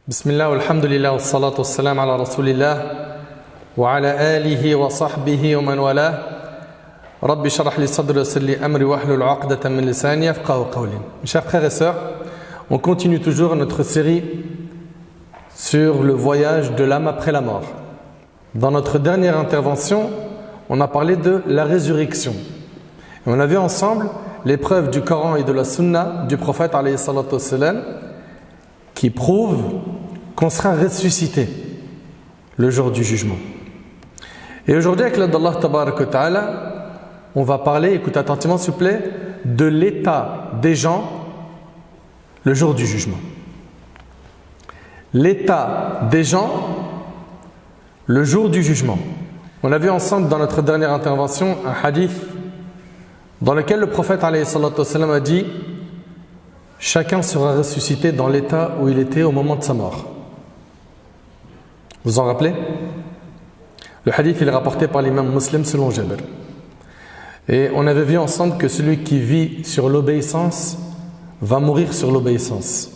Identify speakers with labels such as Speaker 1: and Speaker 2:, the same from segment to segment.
Speaker 1: Bismillah, alhamdulillah, wa salatu wa salam ala rasulillah wa ala alihi wa sahbihi wa man wala. Rabbi sharah li sadri wa yassir li amri wa ahlul 'uqdatan min lisani yafqahu qawli. Mes chers frères et sœurs, on continue toujours notre série sur le voyage de l'âme après la mort. Dans notre dernière intervention, on a parlé de la résurrection. Et on a vu ensemble les preuves du Coran et de la Sunna du prophète alayhi salatu wa salam qui prouvent qu'on sera ressuscité le jour du jugement. Et aujourd'hui, avec l'aide d'Allah tabaraka wa ta'ala, on va parler, écoutez attentivement s'il vous plaît, de l'état des gens le jour du jugement. L'état des gens le jour du jugement. On a vu ensemble dans notre dernière intervention un hadith dans lequel le prophète alayhi salatu wa salam a dit: chacun sera ressuscité dans l'état où il était au moment de sa mort. Vous en rappelez? Le hadith il est rapporté par l'imam Muslim selon Jabir. Et on avait vu ensemble que celui qui vit sur l'obéissance va mourir sur l'obéissance.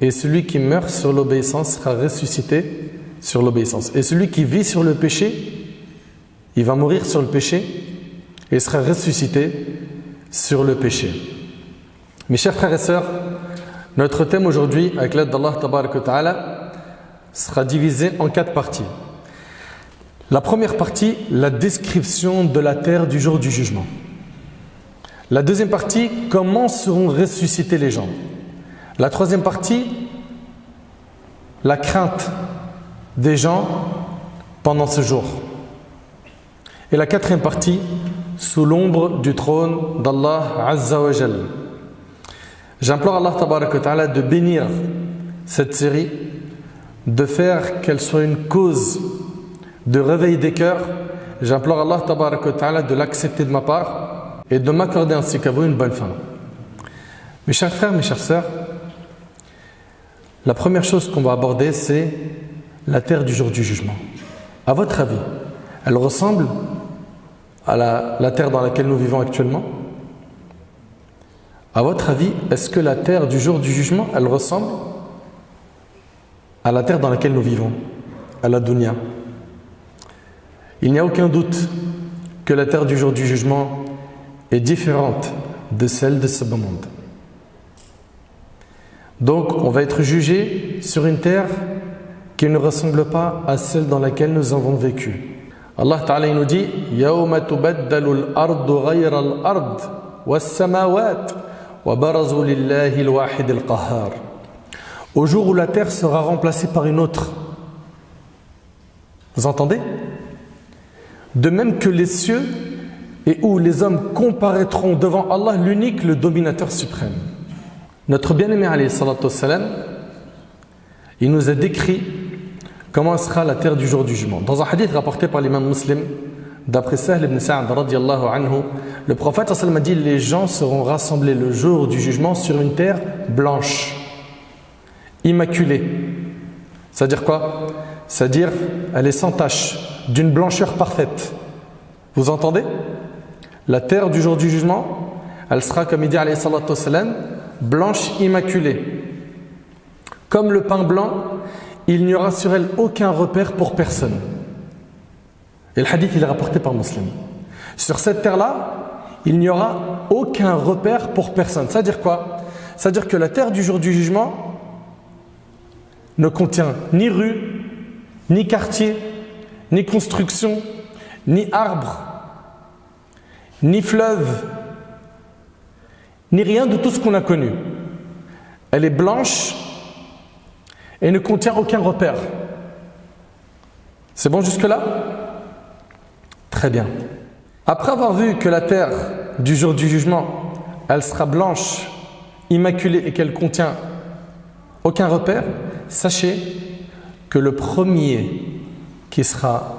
Speaker 1: Et celui qui meurt sur l'obéissance sera ressuscité sur l'obéissance. Et celui qui vit sur le péché, il va mourir sur le péché et sera ressuscité sur le péché. Mes chers frères et sœurs, notre thème aujourd'hui, avec l'aide d'Allah tabaraka wa ta'ala, sera divisé en 4 parties. La première partie, la description de la terre du jour du jugement. La deuxième partie, comment seront ressuscités les gens. La troisième partie, la crainte des gens pendant ce jour. Et la quatrième partie, sous l'ombre du trône d'Allah Azza wa Jal. J'implore Allah tabaraka wa ta'ala de bénir cette série, de faire qu'elle soit une cause de réveil des cœurs. J'implore Allah tabaraka wa ta'ala de l'accepter de ma part et de m'accorder ainsi qu'à vous une bonne fin. Mes chers frères, mes chères sœurs, la première chose qu'on va aborder, c'est la terre du jour du jugement. À votre avis, elle ressemble à la terre dans laquelle nous vivons actuellement? À votre avis, est-ce que la terre du jour du jugement, elle ressemble à la terre dans laquelle nous vivons, à la dunya? Il n'y a aucun doute que la terre du jour du jugement est différente de celle de ce beau monde. Donc, on va être jugé sur une terre qui ne ressemble pas à celle dans laquelle nous avons vécu. Allah Ta'ala nous dit: Yawma tubaddalu al-ardu ghayra al-ard was-samawat wa barazu lillahi al-wahid al-qahhar. Au jour où la terre sera remplacée par une autre. Vous entendez? De même que les cieux et où les hommes comparaîtront devant Allah, l'unique, le dominateur suprême. Notre bien-aimé alayhi salatu wassalam, il nous a décrit comment sera la terre du jour du jugement. Dans un hadith rapporté par l'imam Muslim, d'après Sahl ibn Sa'd radiyallahu anhu, le prophète sallallahu alayhi wa sallam a dit: les gens seront rassemblés le jour du jugement sur une terre blanche, immaculée. C'est-à-dire quoi? C'est-à-dire elle est sans tache, d'une blancheur parfaite. Vous entendez? La terre du jour du jugement, elle sera, comme il dit alayhi salatu wassalam, blanche, immaculée. Comme le pain blanc, il n'y aura sur elle aucun repère pour personne. Et le hadith il est rapporté par Muslim. Sur cette terre-là, il n'y aura aucun repère pour personne. C'est-à-dire quoi? C'est-à-dire que la terre du jour du jugement ne contient ni rue, ni quartier, ni construction, ni arbre, ni fleuve, ni rien de tout ce qu'on a connu. Elle est blanche et ne contient aucun repère. C'est bon jusque-là? Très bien. Après avoir vu que la terre du jour du jugement, elle sera blanche, immaculée et qu'elle contient aucun repère, sachez que le premier qui sera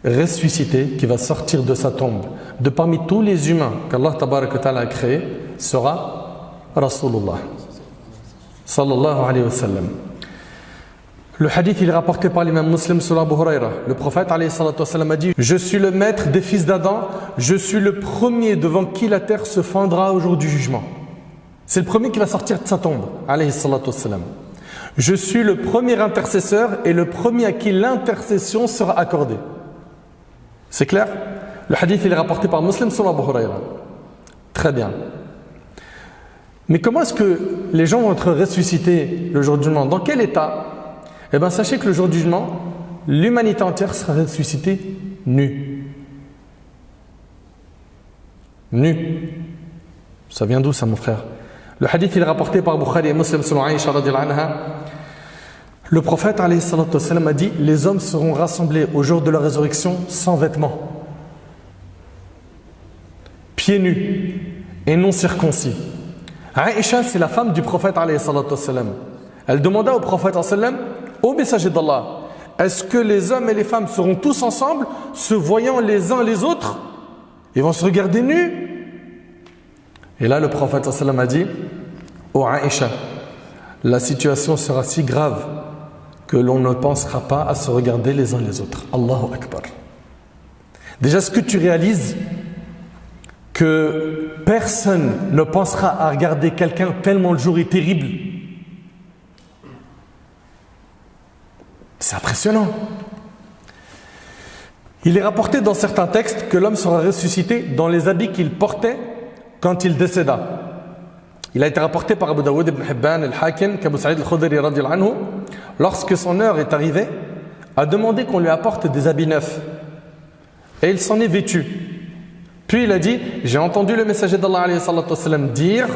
Speaker 1: ressuscité, qui va sortir de sa tombe, de parmi tous les humains qu'Allah tabaraka wa ta'ala a créés, sera Rasulullah sallallahu alayhi wa sallam. Le hadith il est rapporté par l'imam Muslim sur Abu Huraira. Le prophète alayhi salatu wa sallam a dit: je suis le maître des fils d'Adam, je suis le premier devant qui la terre se fendra au jour du jugement. C'est le premier qui va sortir de sa tombe, alayhi salatu wa sallam. Je suis le premier intercesseur et le premier à qui l'intercession sera accordée. C'est clair? Le hadith il est rapporté par Muslim selon Abu Huraira. Très bien. Mais comment est-ce que les gens vont être ressuscités le jour du jugement? Dans quel état? Eh bien, sachez que le jour du jugement, l'humanité entière sera ressuscitée nue. Nue. Ça vient d'où ça, mon frère? Le hadith il est rapporté par Bukhari et Muslim selon Aïcha radhiyallahu anha. Le prophète alayhi salatu wassalam a dit: les hommes seront rassemblés au jour de la résurrection sans vêtements, pieds nus et non circoncis. Aïcha, c'est la femme du prophète alayhi salatu wassalam. Elle demanda au prophète alayhi salatu wassalam: ô messager d'Allah, est-ce que les hommes et les femmes seront tous ensemble, se voyant les uns les autres? Ils vont se regarder nus? Et là, le prophète sallam a dit: ô Aïcha, la situation sera si grave que l'on ne pensera pas à se regarder les uns les autres. Allahu Akbar. Déjà, est-ce que tu réalises que personne ne pensera à regarder quelqu'un tellement le jour est terrible? C'est impressionnant. Il est rapporté dans certains textes que l'homme sera ressuscité dans les habits qu'il portait quand il décéda. Il a été rapporté par Abu Daoud ibn Hibban al-Hakim qu'Abu Sa'id al-Khudri radhiyallahu anhu, lorsque son heure est arrivée, a demandé qu'on lui apporte des habits neufs. Et il s'en est vêtu. Puis il a dit: j'ai entendu le messager d'Allah alayhi salatu wassalam dire: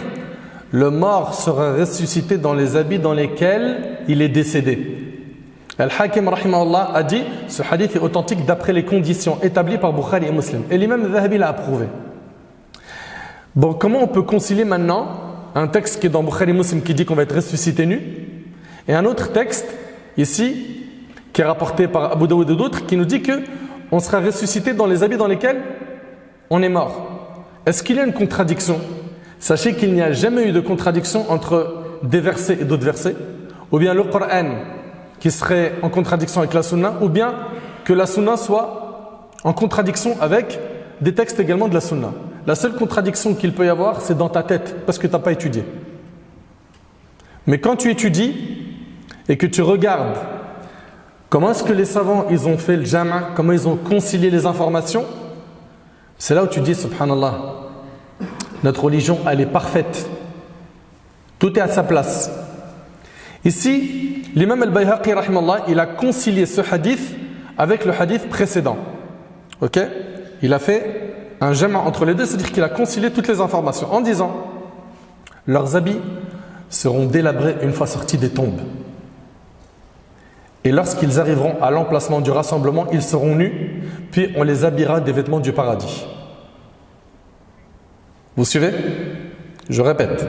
Speaker 1: le mort sera ressuscité dans les habits dans lesquels il est décédé. Al-Hakim rahimahullah a dit: ce hadith est authentique d'après les conditions établies par Bukhari et Muslim. Et l'imam al-Dhahabi l'a approuvé. Bon, comment on peut concilier maintenant un texte qui est dans Bukhari et Muslim qui dit qu'on va être ressuscité nu, et un autre texte ici qui est rapporté par Abu Daoud et d'autres qui nous dit que on sera ressuscité dans les habits dans lesquels on est mort? Est-ce qu'il y a une contradiction? Sachez qu'il n'y a jamais eu de contradiction entre des versets et d'autres versets, ou bien le Coran qui serait en contradiction avec la Sunna, ou bien que la Sunna soit en contradiction avec des textes également de la Sunna. La seule contradiction qu'il peut y avoir, c'est dans ta tête, parce que tu n'as pas étudié. Mais quand tu étudies et que tu regardes comment est-ce que les savants ils ont fait le jama', comment ils ont concilié les informations, c'est là où tu dis: subhanallah, notre religion elle est parfaite, tout est à sa place. Ici, l'imam al-Bayhaqi rahimallah, il a concilié ce hadith avec le hadith précédent. Ok? Il a fait un jama' entre les deux, c'est-à-dire qu'il a concilié toutes les informations en disant: leurs habits seront délabrés une fois sortis des tombes. Et lorsqu'ils arriveront à l'emplacement du rassemblement, ils seront nus, puis on les habillera des vêtements du paradis. Vous suivez? Je répète.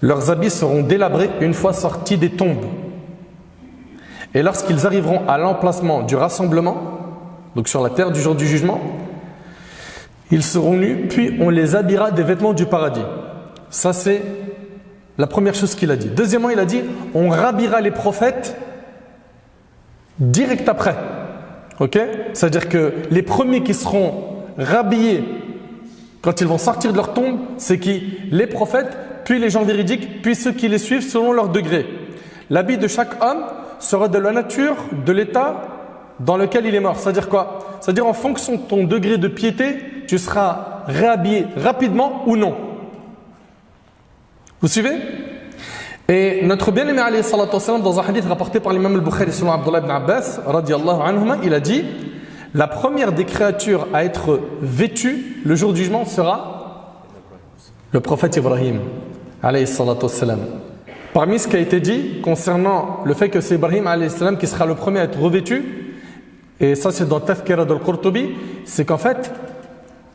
Speaker 1: Leurs habits seront délabrés une fois sortis des tombes. Et lorsqu'ils arriveront à l'emplacement du rassemblement, donc sur la terre du jour du jugement, ils seront nus, puis on les habillera des vêtements du paradis. Ça, c'est la première chose qu'il a dit. Deuxièmement, il a dit: on rhabillera les prophètes direct après. Ok? C'est-à-dire que les premiers qui seront rhabillés quand ils vont sortir de leur tombe, c'est qui? Les prophètes, puis les gens véridiques, puis ceux qui les suivent selon leur degré. L'habit de chaque homme sera de la nature, de l'état dans lequel il est mort. C'est-à-dire quoi? C'est-à-dire en fonction de ton degré de piété, tu seras réhabillé rapidement ou non. Vous suivez? Et notre bien-aimé alayhi salatu wassalam, dans un hadith rapporté par l'imam al-Bukhari selon Abdullah ibn Abbas radiyallahu anhuma, il a dit: la première des créatures à être vêtue le jour du jugement sera le prophète Ibrahim alayhi salatu wassalam. Parmi ce qui a été dit concernant le fait que c'est Ibrahim alayhi salam qui sera le premier à être revêtu, et ça c'est dans Tafkira al-Qurtubi, c'est qu'en fait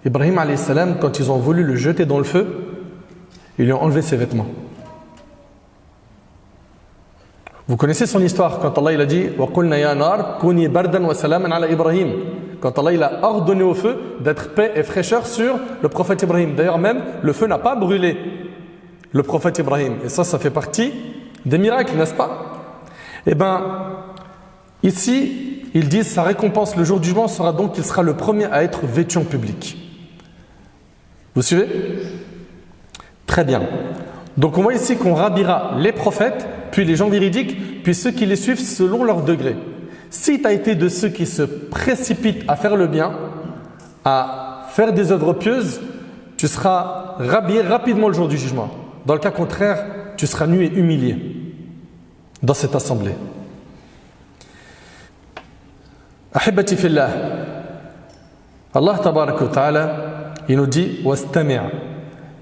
Speaker 1: Ibrahim alayhi salam, quand ils ont voulu le jeter dans le feu, ils lui ont enlevé ses vêtements. Vous connaissez son histoire quand Allah il a dit: wa qulna ya nar kuni bardan wa salaman ala Ibrahim. Quand Allah il a ordonné au feu d'être paix et fraîcheur sur le prophète Ibrahim. D'ailleurs même le feu n'a pas brûlé le prophète Ibrahim. Et ça fait partie des miracles, n'est-ce pas? Eh bien, ici, ils disent sa récompense le jour du jugement sera donc qu'il sera le premier à être vêtu en public. Vous suivez? Très bien. Donc on voit ici qu'on rhabillera les prophètes, puis les gens véridiques, puis ceux qui les suivent selon leur degré. Si tu as été de ceux qui se précipitent à faire le bien, à faire des œuvres pieuses, tu seras rhabillé rapidement le jour du jugement. Dans le cas contraire, tu seras nu et humilié dans cette assemblée. Ahibati fillah, Allah tabaraka wa ta'ala, il nous dit wastami'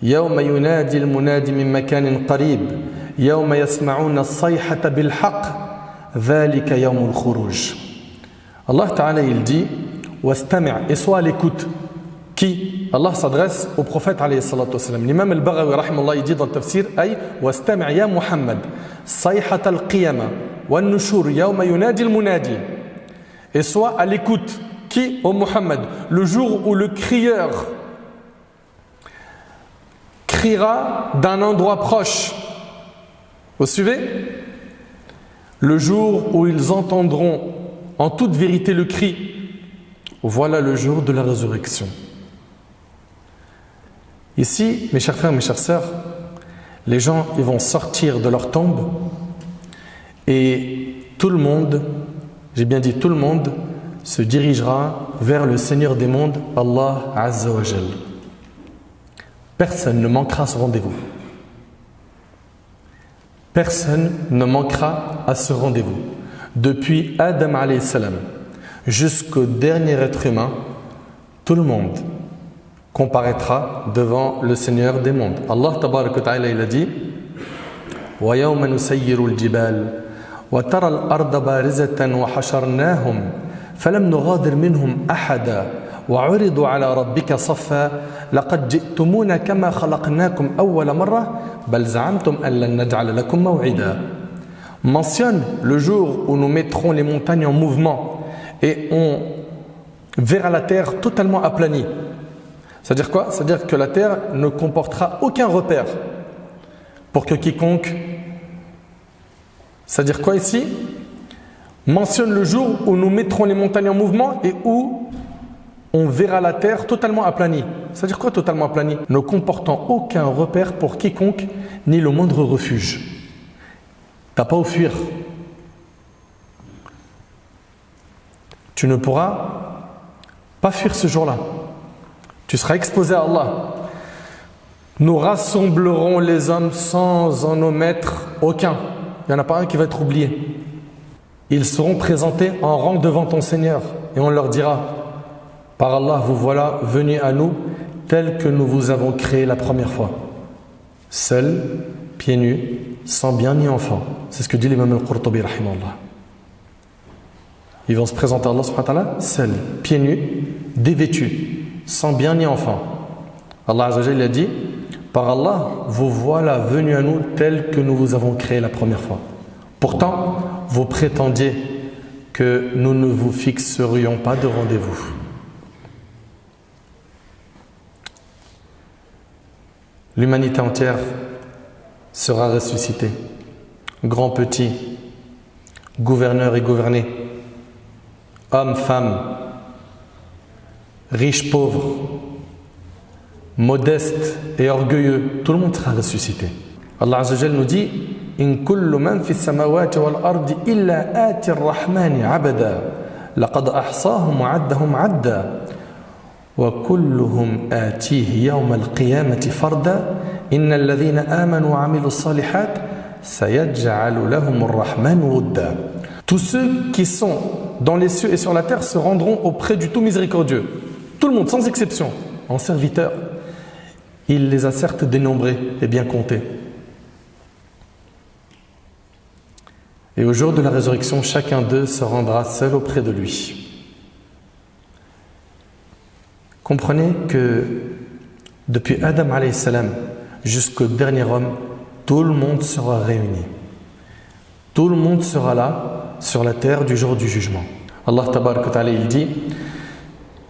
Speaker 1: yawma yunadi al-munadi min makanin qarib yawma yasma'una as-sayhata bil haqq dhalika yawmul khuruj. Allah ta'ala il dit wastami' et sois à l'écoute. Qui? Allah s'adresse au prophète alayhi salatu wassalam. L'imam al-Baghawi rahimahullah il dit dans le tafsir ay wastami' ya Muhammad sayhat al-qiyamah wa an-nushur yawma yunadi al-munadi. Et sois à l'écoute. Qui? Ô Muhammad, le jour où le crieur criera d'un endroit proche. Vous suivez? Le jour où ils entendront en toute vérité le cri. Voilà le jour de la résurrection. Ici, mes chers frères, mes chères sœurs, les gens ils vont sortir de leur tombe et tout le monde, j'ai bien dit tout le monde, se dirigera vers le Seigneur des mondes, Allah Azza wa Jal. Personne ne manquera à ce rendez-vous. Personne ne manquera à ce rendez-vous. Depuis Adam alayhi salam jusqu'au dernier être humain, tout le monde comparaîtra devant le Seigneur des mondes. Allah tabaraka wa ta'ala il a dit wa yawma nusayyiru al-jibal wa tara al-arda barizatan wa hasharnahum falam nughadir minhum ahada wa 'uridu 'ala rabbika saffa laqad ji'tumuna kama khalaqnakum awwala marra bal za'amtum an lan naj'ala lakum maw'ida. Mentionne le jour où nous mettrons les montagnes en mouvement et on verra la terre totalement aplanie. C'est-à-dire quoi? C'est-à-dire que la terre ne comportera aucun repère pour que quiconque... C'est-à-dire quoi ici? Mentionne le jour où nous mettrons les montagnes en mouvement et où on verra la terre totalement aplanie. C'est-à-dire quoi totalement aplanie? Ne comportant aucun repère pour quiconque ni le moindre refuge. Tu n'as pas à fuir. Tu ne pourras pas fuir ce jour-là. Tu seras exposé à Allah. Nous rassemblerons les hommes sans en omettre aucun. Il n'y en a pas un qui va être oublié. Ils seront présentés en rang devant ton Seigneur et on leur dira: par Allah, vous voilà venus à nous tels que nous vous avons créé la première fois. Seuls, pieds nus, sans bien ni enfant. C'est ce que dit l'imam al-Qurtubi rahimahullah. Ils vont se présenter à Allah subhanahu wa ta'ala seuls, pieds nus, dévêtus, sans bien ni enfant. Allah Azza wa Jalla a dit: par Allah, vous voilà venus à nous tels que nous vous avons créé la première fois. Pourtant, vous prétendiez que nous ne vous fixerions pas de rendez-vous. L'humanité entière sera ressuscitée. Grand, petit, gouverneur et gouverné, hommes, femmes, riches, pauvres, modestes et orgueilleux, tout le monde sera ressuscité. Allah Azza wa Jalla nous dit: in kullu man fi as-samawati wal ardi illa ati ar-rahmani 'abada laqad ahsahum wa 'addahum 'adda wa kulluhum atihi yawm al-qiyamati farda innal ladhina amanu wa 'amilu as-salihat sayaj'alu lahum ar-rahmanu wudda. Tous ceux qui sont dans les cieux et sur la terre se rendront auprès du tout miséricordieux. Tout le monde, sans exception, en serviteur. Il les a certes dénombrés et bien comptés. Et au jour de la résurrection, chacun d'eux se rendra seul auprès de lui. Comprenez que depuis Adam alayhi salam jusqu'au dernier homme, tout le monde sera réuni. Tout le monde sera là sur la terre du jour du jugement. Allah tabaraka wa ta'ala il dit: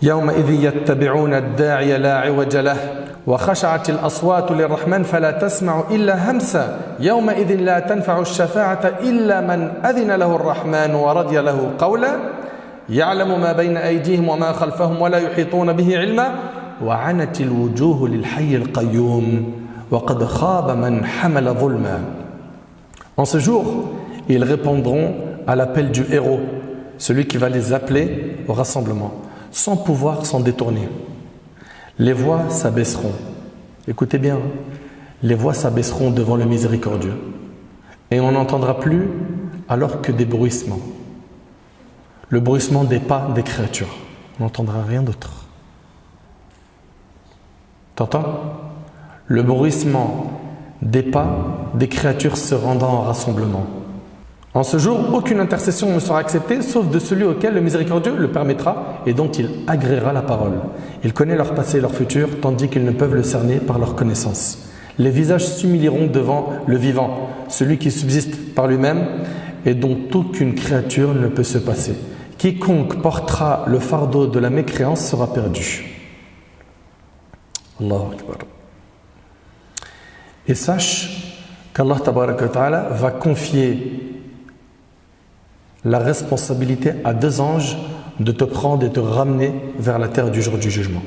Speaker 1: Yawma idhi yattabi'una ad-da'iya la 'iwaja lahu wa khasha'at al-aswatu lir-rahman fala tasma'u illa hamsa yawma idhin la tanfa'u ash-shafa'ata illa man adhina lahu ar-rahman wa radiya lahu qawla ya'lamu ma bayna aydihim wa ma khalfahum wa la yuhituna bihi 'ilma wa 'anat al-wujuhu lil-hayy al-qayyum wa qad khaba man hamala dhulma. En ce jour, et ils répondront à l'appel du héros, celui qui va les appeler au rassemblement, sans pouvoir s'en détourner. Les voix s'abaisseront. Écoutez bien, les voix s'abaisseront devant le miséricordieux et on n'entendra plus alors que des bruissements. Le bruissement des pas des créatures. On n'entendra rien d'autre. T'entends? Le bruissement des pas des créatures se rendant en rassemblement. En ce jour, aucune intercession ne sera acceptée sauf de celui auquel le miséricordieux le permettra et dont il agréera la parole. Il connaît leur passé et leur futur, tandis qu'ils ne peuvent le cerner par leur connaissance. Les visages s'humilieront devant le vivant, celui qui subsiste par lui-même et dont aucune créature ne peut se passer. Quiconque portera le fardeau de la mécréance sera perdu. Allahu Akbar. Et sache qu'Allah Tabaraka wa Ta'ala va confier la responsabilité à deux anges de te prendre et te ramener vers la terre du jour du jugement.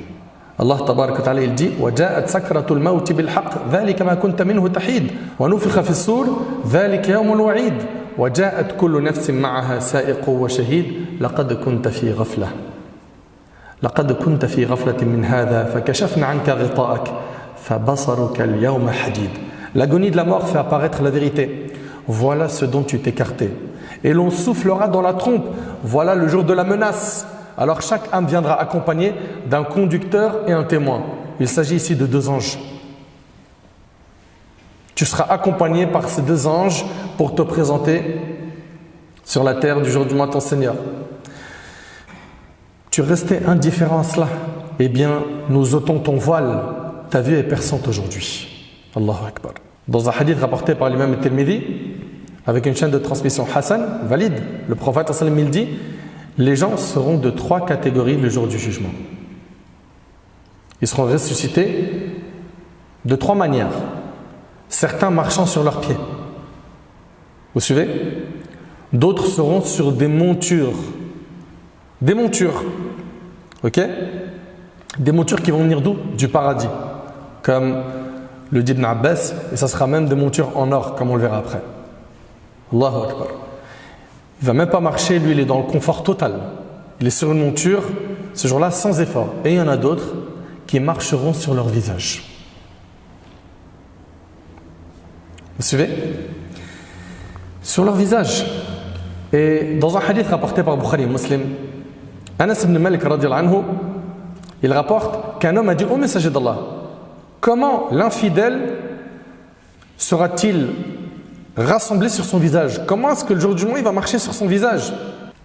Speaker 1: Allah Tabaraka wa Ta'ala il dit وَجَاءَتْ سَكْرَةُ الْمَوْتِ بِالْحَقِّ ذَلِكَ مَا كُنْتَ مِنْهُ تَحِيدٌ وَنُفِخَ فِي الصُّورِ ذَلِكَ يَوْمُ الْوَعِيدِ وَجَاءَتْ كُلُّ نَفْسٍ مَعَهَا سَائِقٌ وَشَهِيدٌ لَقَدْ كُنْتَ فِي غَفْلَةٍ مِنْ هَذَا فَكَشَفْنَا عَنْكَ غِطَاءَكَ فَبَصَرُكَ الْيَوْمَ حَدِيدٌ. L'agonie de la mort fait apparaître la vérité. Voilà ce dont tu t'écartais. Et l'on soufflera dans la trompe. Voilà le jour de la menace. Alors chaque âme viendra accompagnée d'un conducteur et un témoin. Il s'agit ici de deux anges. Tu seras accompagné par ces deux anges pour te présenter sur la terre du jour du mois ton Seigneur. Tu restais indifférent à cela. Eh bien, nous ôtons ton voile. Ta vue est perçante aujourd'hui. Allahu Akbar. Dans un hadith rapporté par l'imam al-Tirmidhi, avec une chaîne de transmission Hassan, valide, le prophète sallallahu alayhi wa sallam, il dit: les gens seront de trois catégories le jour du jugement. Ils seront ressuscités de trois manières. Certains marchant sur leurs pieds. Vous suivez? D'autres seront sur des montures. Des montures. Ok? Des montures qui vont venir d'où? Du paradis. Comme le dit Ibn Abbas, et ça sera même des montures en or, comme on le verra après. Allahu Akbar. Il ne va même pas marcher, lui il est dans le confort total. Il est sur une monture, ce jour-là, sans effort. Et il y en a d'autres qui marcheront sur leur visage. Vous suivez? Sur leur visage. Et dans un hadith rapporté par Bukhari et Muslim, Anas ibn Malik radiyallahu anhu, il rapporte qu'un homme a dit: ô messager d'Allah, comment l'infidèle sera-t-il rassemblé sur son visage? Comment est-ce que le jour du jugement il va marcher sur son visage?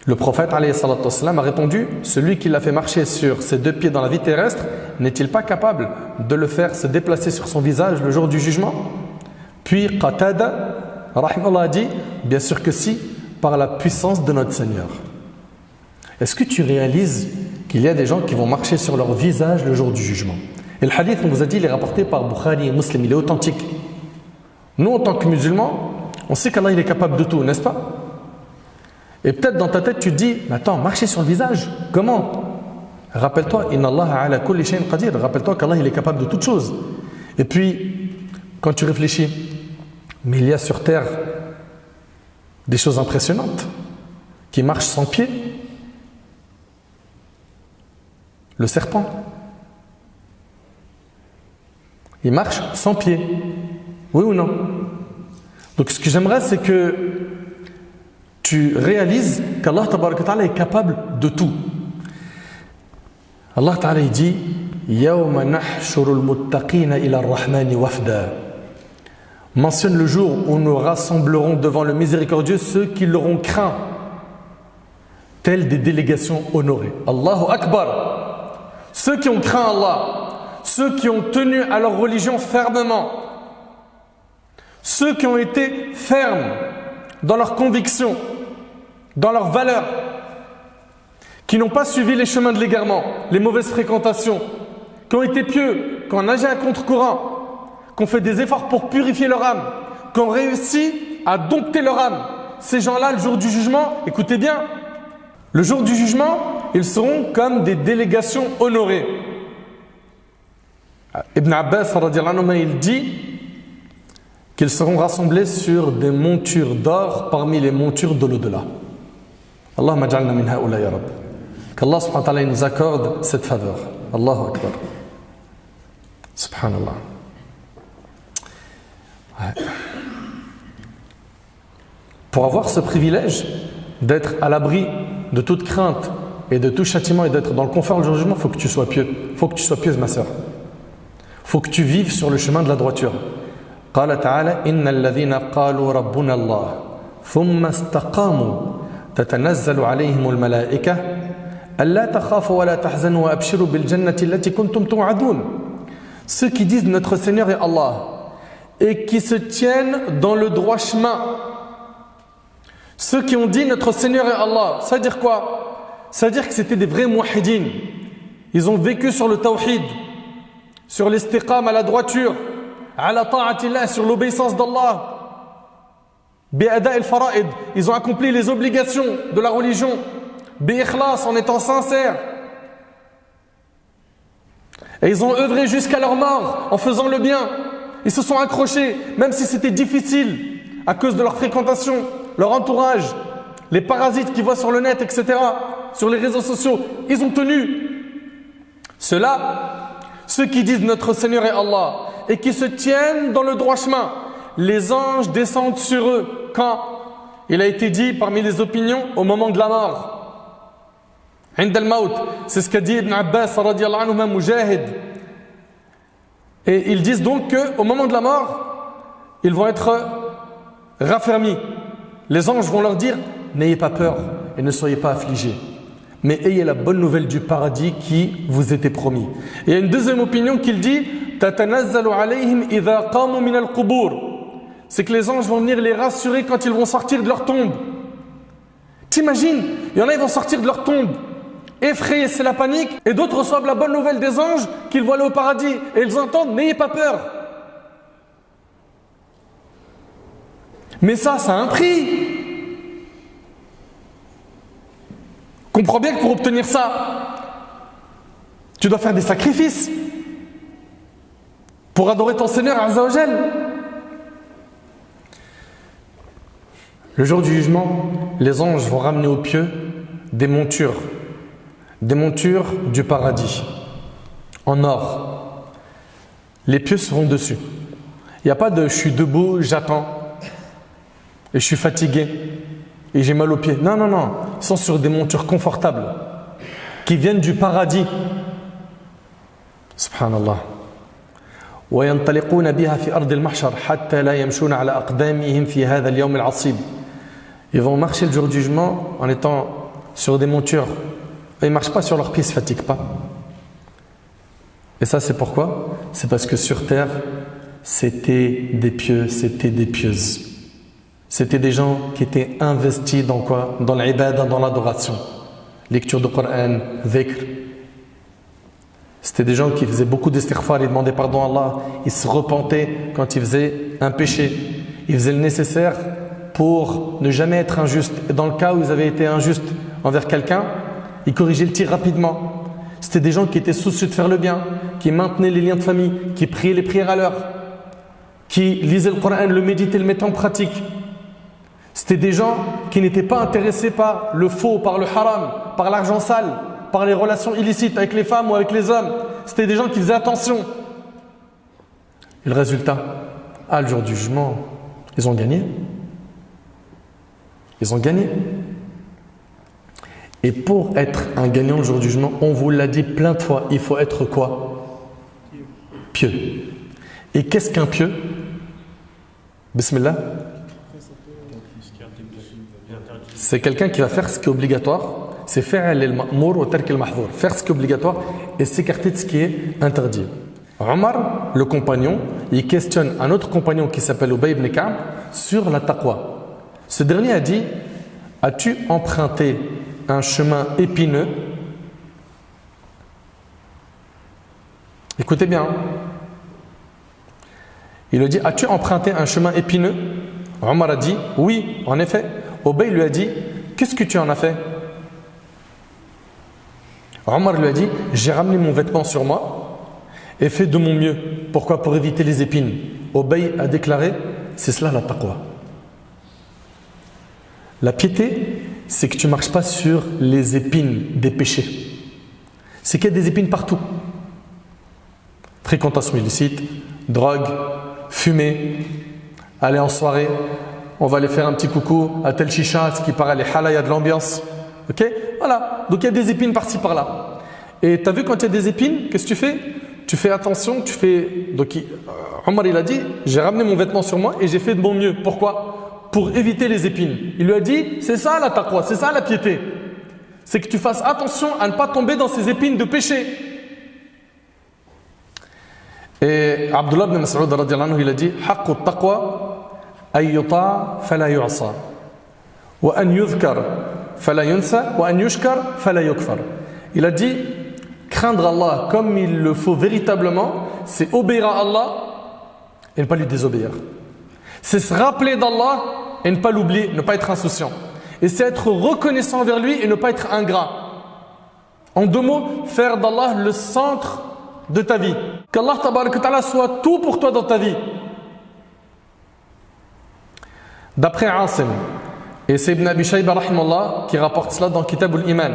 Speaker 1: Le prophète alayhi salatu wassalam a répondu: celui qui l'a fait marcher sur ses deux pieds dans la vie terrestre, n'est-il pas capable de le faire se déplacer sur son visage le jour du jugement? Puis Qatada rahimahullah a dit: bien sûr que si, par la puissance de notre Seigneur. Est-ce que tu réalises qu'il y a des gens qui vont marcher sur leur visage le jour du jugement? Et le hadith, on vous a dit, il est rapporté par Bukhari et Muslim, il est authentique. Nous, en tant que musulmans, on sait qu'Allah il est capable de tout, n'est-ce pas? Et peut-être dans ta tête, tu te dis: mais attends, marcher sur le visage, comment? Rappelle-toi, Inna Allah ala kulli shay'in qadir. Rappelle-toi qu'Allah il est capable de toutes choses. Et puis, quand tu réfléchis, mais il y a sur terre des choses impressionnantes qui marchent sans pied. Le serpent, il marche sans pied. Oui ou non? Donc ce que j'aimerais, c'est que tu réalises qu'Allah Tabaraka Ta'ala est capable de tout. Allah Ta'ala dit: Yawma nahshuru al-muttaqina ila ar-Rahmani wafda. Mentionne le jour où nous rassemblerons devant le miséricordieux ceux qui l'auront craint, tels des délégations honorées. Allahu Akbar. Ceux qui ont craint Allah, ceux qui ont tenu à leur religion fermement, ceux qui ont été fermes dans leurs convictions, dans leurs valeurs, qui n'ont pas suivi les chemins de l'égarement, les mauvaises fréquentations, qui ont été pieux, qui ont nagé à contre-courant, qui ont fait des efforts pour purifier leur âme, qui ont réussi à dompter leur âme. Ces gens-là, le jour du jugement, écoutez bien, le jour du jugement, ils seront comme des délégations honorées. Ibn Abbas radiyallahu anhu, il dit qu'ils seront rassemblés sur des montures d'or parmi les montures de l'au-delà. Allahumma ja'alna min ha'ula ya Rabb. Qu'Allah subhanahu wa ta'ala nous accorde cette faveur. Allahu Akbar. Subhanallah. Ouais. Pour avoir ce privilège d'être à l'abri de toute crainte et de tout châtiment et d'être dans le confort du jugement, il faut que tu sois pieux. Il faut que tu sois pieuse, ma sœur. Il faut que tu vives sur le chemin de la droiture. قال تعالى إن الذين قالوا ربنا الله ثم استقاموا تتنزل عليهم الملائكة ألا تخافوا ولا تحزنوا وأبشروا بالجنة التي كنتم توعدون. Ceux qui disent notre Seigneur est Allah et qui se tiennent dans le droit chemin. Ceux qui ont dit notre Seigneur est Allah, ça veut dire quoi? Ça veut dire que c'était des vrais muwahhidin. Ils ont vécu sur le tawhid, sur l'istiqam, à la droiture, à la ta'atillah, sur l'obéissance d'Allah. Bi'ada al-fara'id, ils ont accompli les obligations de la religion. Bi'ikhlas, en étant sincères. Et ils ont œuvré jusqu'à leur mort en faisant le bien. Ils se sont accrochés, même si c'était difficile, à cause de leur fréquentation, leur entourage, les parasites qu'ils voient sur le net, etc., sur les réseaux sociaux. Ils ont tenu. Ceux-là, ceux qui disent notre Seigneur est Allah et qui se tiennent dans le droit chemin, les anges descendent sur eux. Quand? Il a été dit parmi les opinions au moment de la mort. عند الموت, c'est ce qu'a dit Ibn Abbas radiyallahu anhu, Mujahid. Et ils disent donc qu'au moment de la mort, ils vont être raffermis. Les anges vont leur dire, n'ayez pas peur et ne soyez pas affligés, mais ayez la bonne nouvelle du paradis qui vous était promis. Et il y a une deuxième opinion qui dit, tatanazzalu alayhim idha qamu min al-qubur. C'est que les anges vont venir les rassurer quand ils vont sortir de leur tombe. T'imagines, il y en a, ils vont sortir de leur tombe effrayés, c'est la panique, et d'autres reçoivent la bonne nouvelle des anges qu'ils vont aller au paradis, et ils entendent, n'ayez pas peur. Mais ça a un prix. Comprends bien que pour obtenir ça, tu dois faire des sacrifices pour adorer ton Seigneur Azza wa Jal. Le jour du jugement, les anges vont ramener aux pieux des montures du paradis, en or. Les pieux seront dessus. Il n'y a pas de je suis debout, j'attends, et je suis fatigué, et j'ai mal aux pieds. Non, non, non. Ils sont sur des montures confortables, qui viennent du paradis. Subhanallah. وينطلقون بها في أرض المحشر حتى لا يمشون على أقدامهم في هذا اليوم العصيب. Ils vont marcher le jour du jugement en étant sur des montures. Ils ne marchent pas sur leurs pieds, ils ne se fatiguent pas. Et ça, c'est pourquoi? C'est parce que sur terre, c'était des pieux, c'était des pieuses. C'était des gens qui étaient investis dans quoi? Dans l'ibada, dans l'adoration. Lecture du Coran, dhikr. C'était des gens qui faisaient beaucoup d'istighfar, ils demandaient pardon à Allah. Ils se repentaient quand ils faisaient un péché. Ils faisaient le nécessaire pour ne jamais être injustes. Et dans le cas où ils avaient été injustes envers quelqu'un, ils corrigeaient le tir rapidement. C'était des gens qui étaient soucieux de faire le bien, qui maintenaient les liens de famille, qui priaient les prières à l'heure, qui lisaient le Coran, le méditaient, le mettaient en pratique. C'était des gens qui n'étaient pas intéressés par le faux, par le haram, par l'argent sale, par les relations illicites avec les femmes ou avec les hommes. C'était des gens qui faisaient attention. Et le résultat, le jour du jugement, ils ont gagné. Ils ont gagné. Et pour être un gagnant le jour du jugement, on vous l'a dit plein de fois, il faut être quoi? Pieux. Et qu'est-ce qu'un pieux? Bismillah. C'est quelqu'un qui va faire ce qui est obligatoire. C'est faire al-ma'mour wa tark al-mahdhour. Faire ce qui est obligatoire et s'écarter de ce qui est interdit. Omar, le compagnon, il questionne un autre compagnon qui s'appelle Ubay ibn Ka'b sur la taqwa. Ce dernier a dit, as-tu emprunté un chemin épineux? Écoutez bien. Il lui dit, as-tu emprunté un chemin épineux? Omar a dit, oui, en effet. Ubay lui a dit, qu'est-ce que tu en as fait? Omar lui a dit, j'ai ramené mon vêtement sur moi et fait de mon mieux. Pourquoi? Pour éviter les épines. Ubay a déclaré, c'est cela la taqwa. La piété, c'est que tu ne marches pas sur les épines des péchés. C'est qu'il y a des épines partout. Fréquentation illicite, drogue, fumer, aller en soirée, on va aller faire un petit coucou à tel chicha, ce qui paraît les halal, il y a de l'ambiance. Ok? Voilà. Donc il y a des épines par-ci par-là. Et tu as vu quand il y a des épines, qu'est-ce que tu fais? Tu fais attention, tu fais. Donc Omar il a dit, j'ai ramené mon vêtement sur moi et j'ai fait de mon mieux. Pourquoi? Pour éviter les épines. Il lui a dit, c'est ça la taqwa, c'est ça la piété. C'est que tu fasses attention à ne pas tomber dans ces épines de péché. Et Abdullah ibn Mas'ud radiyallahu anhu, il a dit, haqqu taqwa an yuta' fala yu'sa wa an yudhkar fala yunsa wa an yushkar fala yukfar. Il a dit, craindre Allah comme il le faut véritablement, c'est obéir à Allah et ne pas lui désobéir. C'est se rappeler d'Allah et ne pas l'oublier, ne pas être insouciant. Et c'est être reconnaissant envers lui et ne pas être ingrat. En deux mots, faire d'Allah le centre de ta vie. Qu'Allah ta'ala soit tout pour toi dans ta vie. D'après Asim, et c'est Ibn Abi Shayba rahimallah qui rapporte cela dans Kitab al-Iman,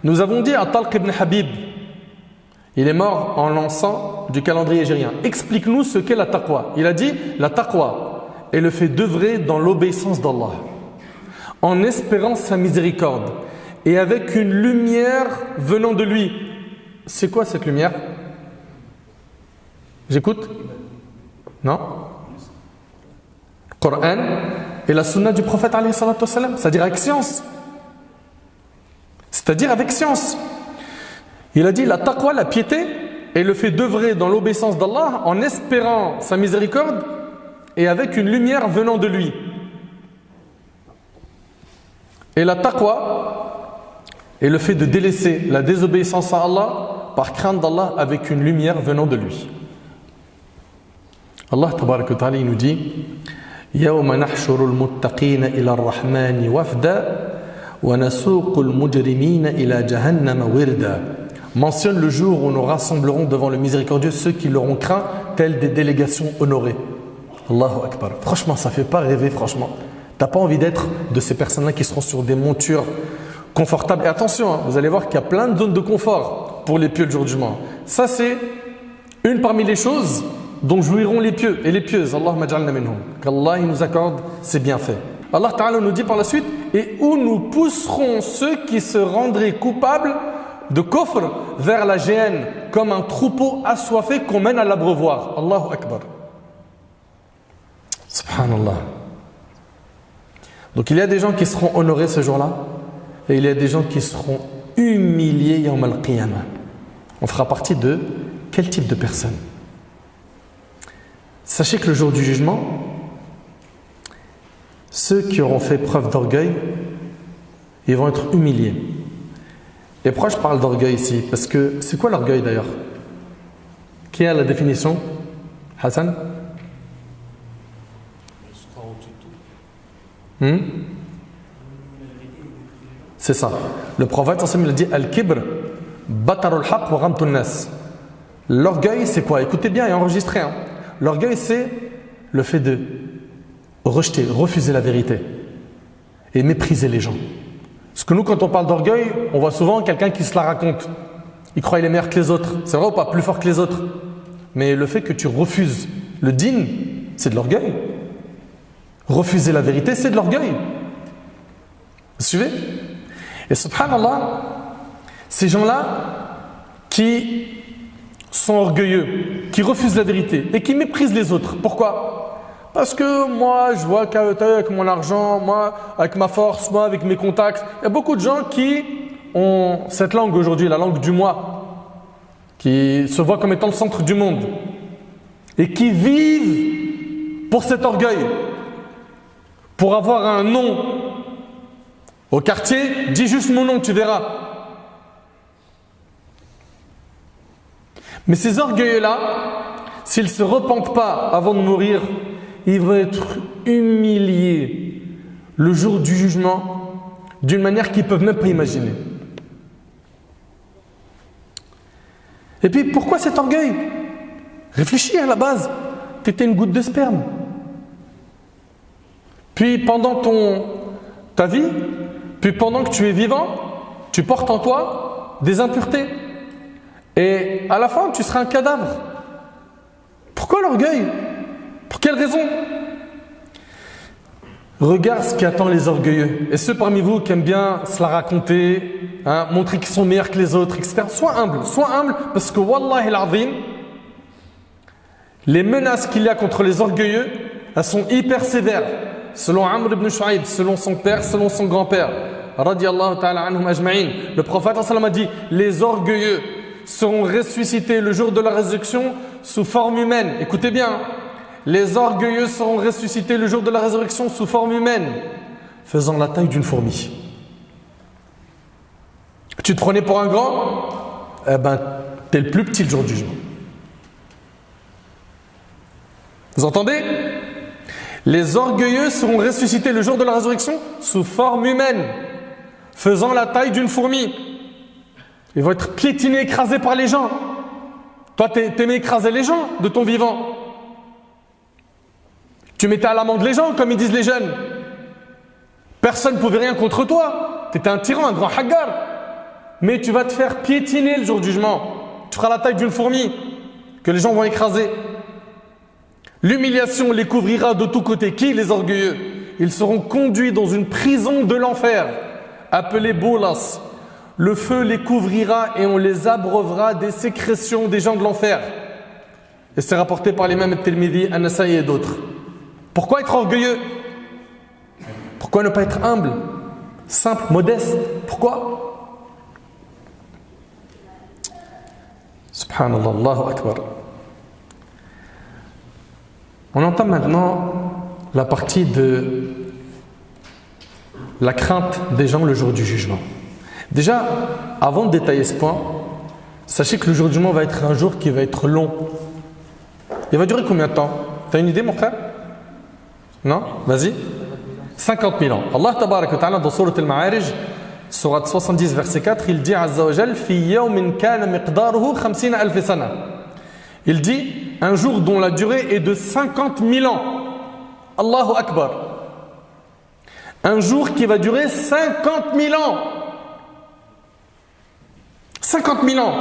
Speaker 1: nous avons dit à Talq ibn Habib, il est mort en l'an du calendrier hégirien, explique-nous ce qu'est la taqwa. Il a dit, la taqwa est le fait d'œuvrer dans l'obéissance d'Allah, en espérant sa miséricorde et avec une lumière venant de lui. C'est quoi cette lumière? J'écoute? Non? Coran et la sunna du prophète alayhi salatu wassalam, c'est-à-dire avec science. C'est-à-dire avec science. Il a dit la taqwa, la piété, est le fait d'œuvrer dans l'obéissance d'Allah en espérant sa miséricorde et avec une lumière venant de lui. Et la taqwa est le fait de délaisser la désobéissance à Allah par crainte d'Allah avec une lumière venant de lui. Allah tabarak wa ta'ala nous dit يَوْمَ نَحْشُرُ الْمُتَّقِينَ إِلَى الرَّحْمَنِ وَفْدًا وَنَسُوقُ الْمُجْرِمِينَ إِلَى جَهَنَّمَ وِرْدًا. Mentionne le jour où nous rassemblerons devant le miséricordieux ceux qui l'auront craint, tels des délégations honorées. Allahu Akbar. Franchement, ça ne fait pas rêver, franchement. Tu n'as pas envie d'être de ces personnes-là qui seront sur des montures confortables. Et attention, vous allez voir qu'il y a plein de zones de confort pour les pieux le jour du jugement. Ça, c'est une parmi les choses dont jouiront les pieux et les pieuses. Allahumma ja'alna minhum. Qu'Allah il nous accorde ses bienfaits. Allah Ta'ala nous dit par la suite, et où nous pousserons ceux qui se rendraient coupables de kufr vers la géhenne, comme un troupeau assoiffé qu'on mène à l'abreuvoir. Allahu Akbar. Subhanallah. Donc il y a des gens qui seront honorés ce jour-là, et il y a des gens qui seront humiliés yawm al-qiyamah. On fera partie de quel type de personnes? Sachez que le jour du jugement, ceux qui auront fait preuve d'orgueil, ils vont être humiliés. Et pourquoi je parle d'orgueil ici? Parce que c'est quoi l'orgueil d'ailleurs? Qui a la définition? Hassan? C'est ça. Le prophète il a dit Al-Kibr, Batarul Haq wa Ghamtun Nas. L'orgueil, c'est quoi? Écoutez bien et enregistrez. L'orgueil, c'est le fait de rejeter, refuser la vérité et mépriser les gens. Parce que nous, quand on parle d'orgueil, on voit souvent quelqu'un qui se la raconte. Il croit qu'il est meilleur que les autres. C'est vrai ou pas? Plus fort que les autres. Mais le fait que tu refuses le din, c'est de l'orgueil. Refuser la vérité, c'est de l'orgueil. Vous suivez? Et subhanallah, ces gens-là qui sont orgueilleux, qui refusent la vérité et qui méprisent les autres. Pourquoi? Parce que moi, je vois qu'avec mon argent, moi, avec ma force, moi, avec mes contacts, il y a beaucoup de gens qui ont cette langue aujourd'hui, la langue du moi, qui se voient comme étant le centre du monde et qui vivent pour cet orgueil, pour avoir un nom au quartier. Dis juste mon nom, tu verras. Mais ces orgueilleux-là, s'ils ne se repentent pas avant de mourir, ils vont être humiliés le jour du jugement d'une manière qu'ils ne peuvent même pas imaginer. Et puis pourquoi cet orgueil? Réfléchis à la base, tu étais une goutte de sperme. puis pendant ta vie, puis pendant que tu es vivant, tu portes en toi des impuretés. Et à la fin, tu seras un cadavre. Pourquoi l'orgueil? Pour quelle raison? Regarde ce qui attend les orgueilleux. Et ceux parmi vous qui aiment bien se la raconter, montrer qu'ils sont meilleurs que les autres, etc. Sois humble parce que Wallahi al-Azim, les menaces qu'il y a contre les orgueilleux, elles sont hyper sévères. Selon Amr ibn Shu'aib, selon son père, selon son grand-père, radiyallahu ta'ala anhum ajma'in, le prophète a dit, les orgueilleux seront ressuscités le jour de la résurrection sous forme humaine. Écoutez bien, les orgueilleux seront ressuscités le jour de la résurrection sous forme humaine, faisant la taille d'une fourmi. Tu te prenais pour un grand? Eh ben, t'es le plus petit le jour du jugement. Vous entendez? Les orgueilleux seront ressuscités le jour de la résurrection sous forme humaine, faisant la taille d'une fourmi. Ils vont être piétinés, écrasés par les gens. Toi, t'aimais écraser les gens de ton vivant. Tu mettais à l'amende les gens, comme ils disent les jeunes. Personne ne pouvait rien contre toi. Tu étais un tyran, un grand haggar. Mais tu vas te faire piétiner le jour du jugement. Tu feras la taille d'une fourmi que les gens vont écraser. L'humiliation les couvrira de tous côtés. Qui? Les orgueilleux. Ils seront conduits dans une prison de l'enfer, appelée Bolas. Le feu les couvrira et on les abreuvera des sécrétions des gens de l'enfer. Et c'est rapporté par l'imam al-Tirmidhi, An-Nasa'i et d'autres. Pourquoi être orgueilleux? Pourquoi ne pas être humble, simple, modeste? Pourquoi? Subhanallah, Allahu Akbar. On entend maintenant la partie de la crainte des gens le jour du jugement. Déjà, avant de détailler ce point, sachez que le jour du jugement va être un jour qui va être long. Il va durer combien de temps? Tu as une idée, mon frère? Non? Vas-y. 50 000 ans. Allah tabarak wa ta'ala dans Surat al-Ma'arij, Surat 70, verset 4, il dit Azza wa Jal, Fi yawmin kana miqdaruhu 50 alf sana. Il dit un jour dont la durée est de 50 000 ans. Allahu Akbar. Un jour qui va durer 50 000 ans. 50 000 ans.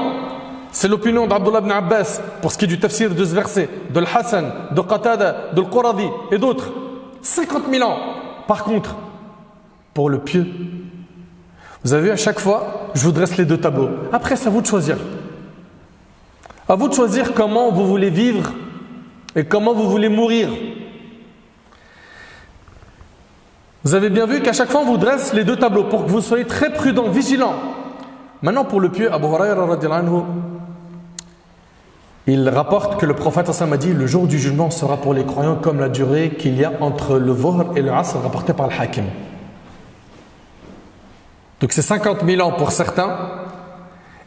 Speaker 1: C'est l'opinion d'Abdullah ibn Abbas pour ce qui est du tafsir de ce verset, de l'Hassan, de Qatada, de l'Quradi et d'autres. 50 000 ans. Par contre, pour le pieux, vous avez vu à chaque fois, je vous dresse les deux tableaux. Après, c'est à vous de choisir. À vous de choisir comment vous voulez vivre et comment vous voulez mourir. Vous avez bien vu qu'à chaque fois, on vous dresse les deux tableaux pour que vous soyez très prudents, vigilants. Maintenant, pour le pieux, Abu Huraira radhiyallahu anhu, il rapporte que le prophète a dit le jour du jugement sera pour les croyants comme la durée qu'il y a entre le Dhuhr et le Asr, rapporté par le Hakim. Donc c'est 50 000 ans pour certains,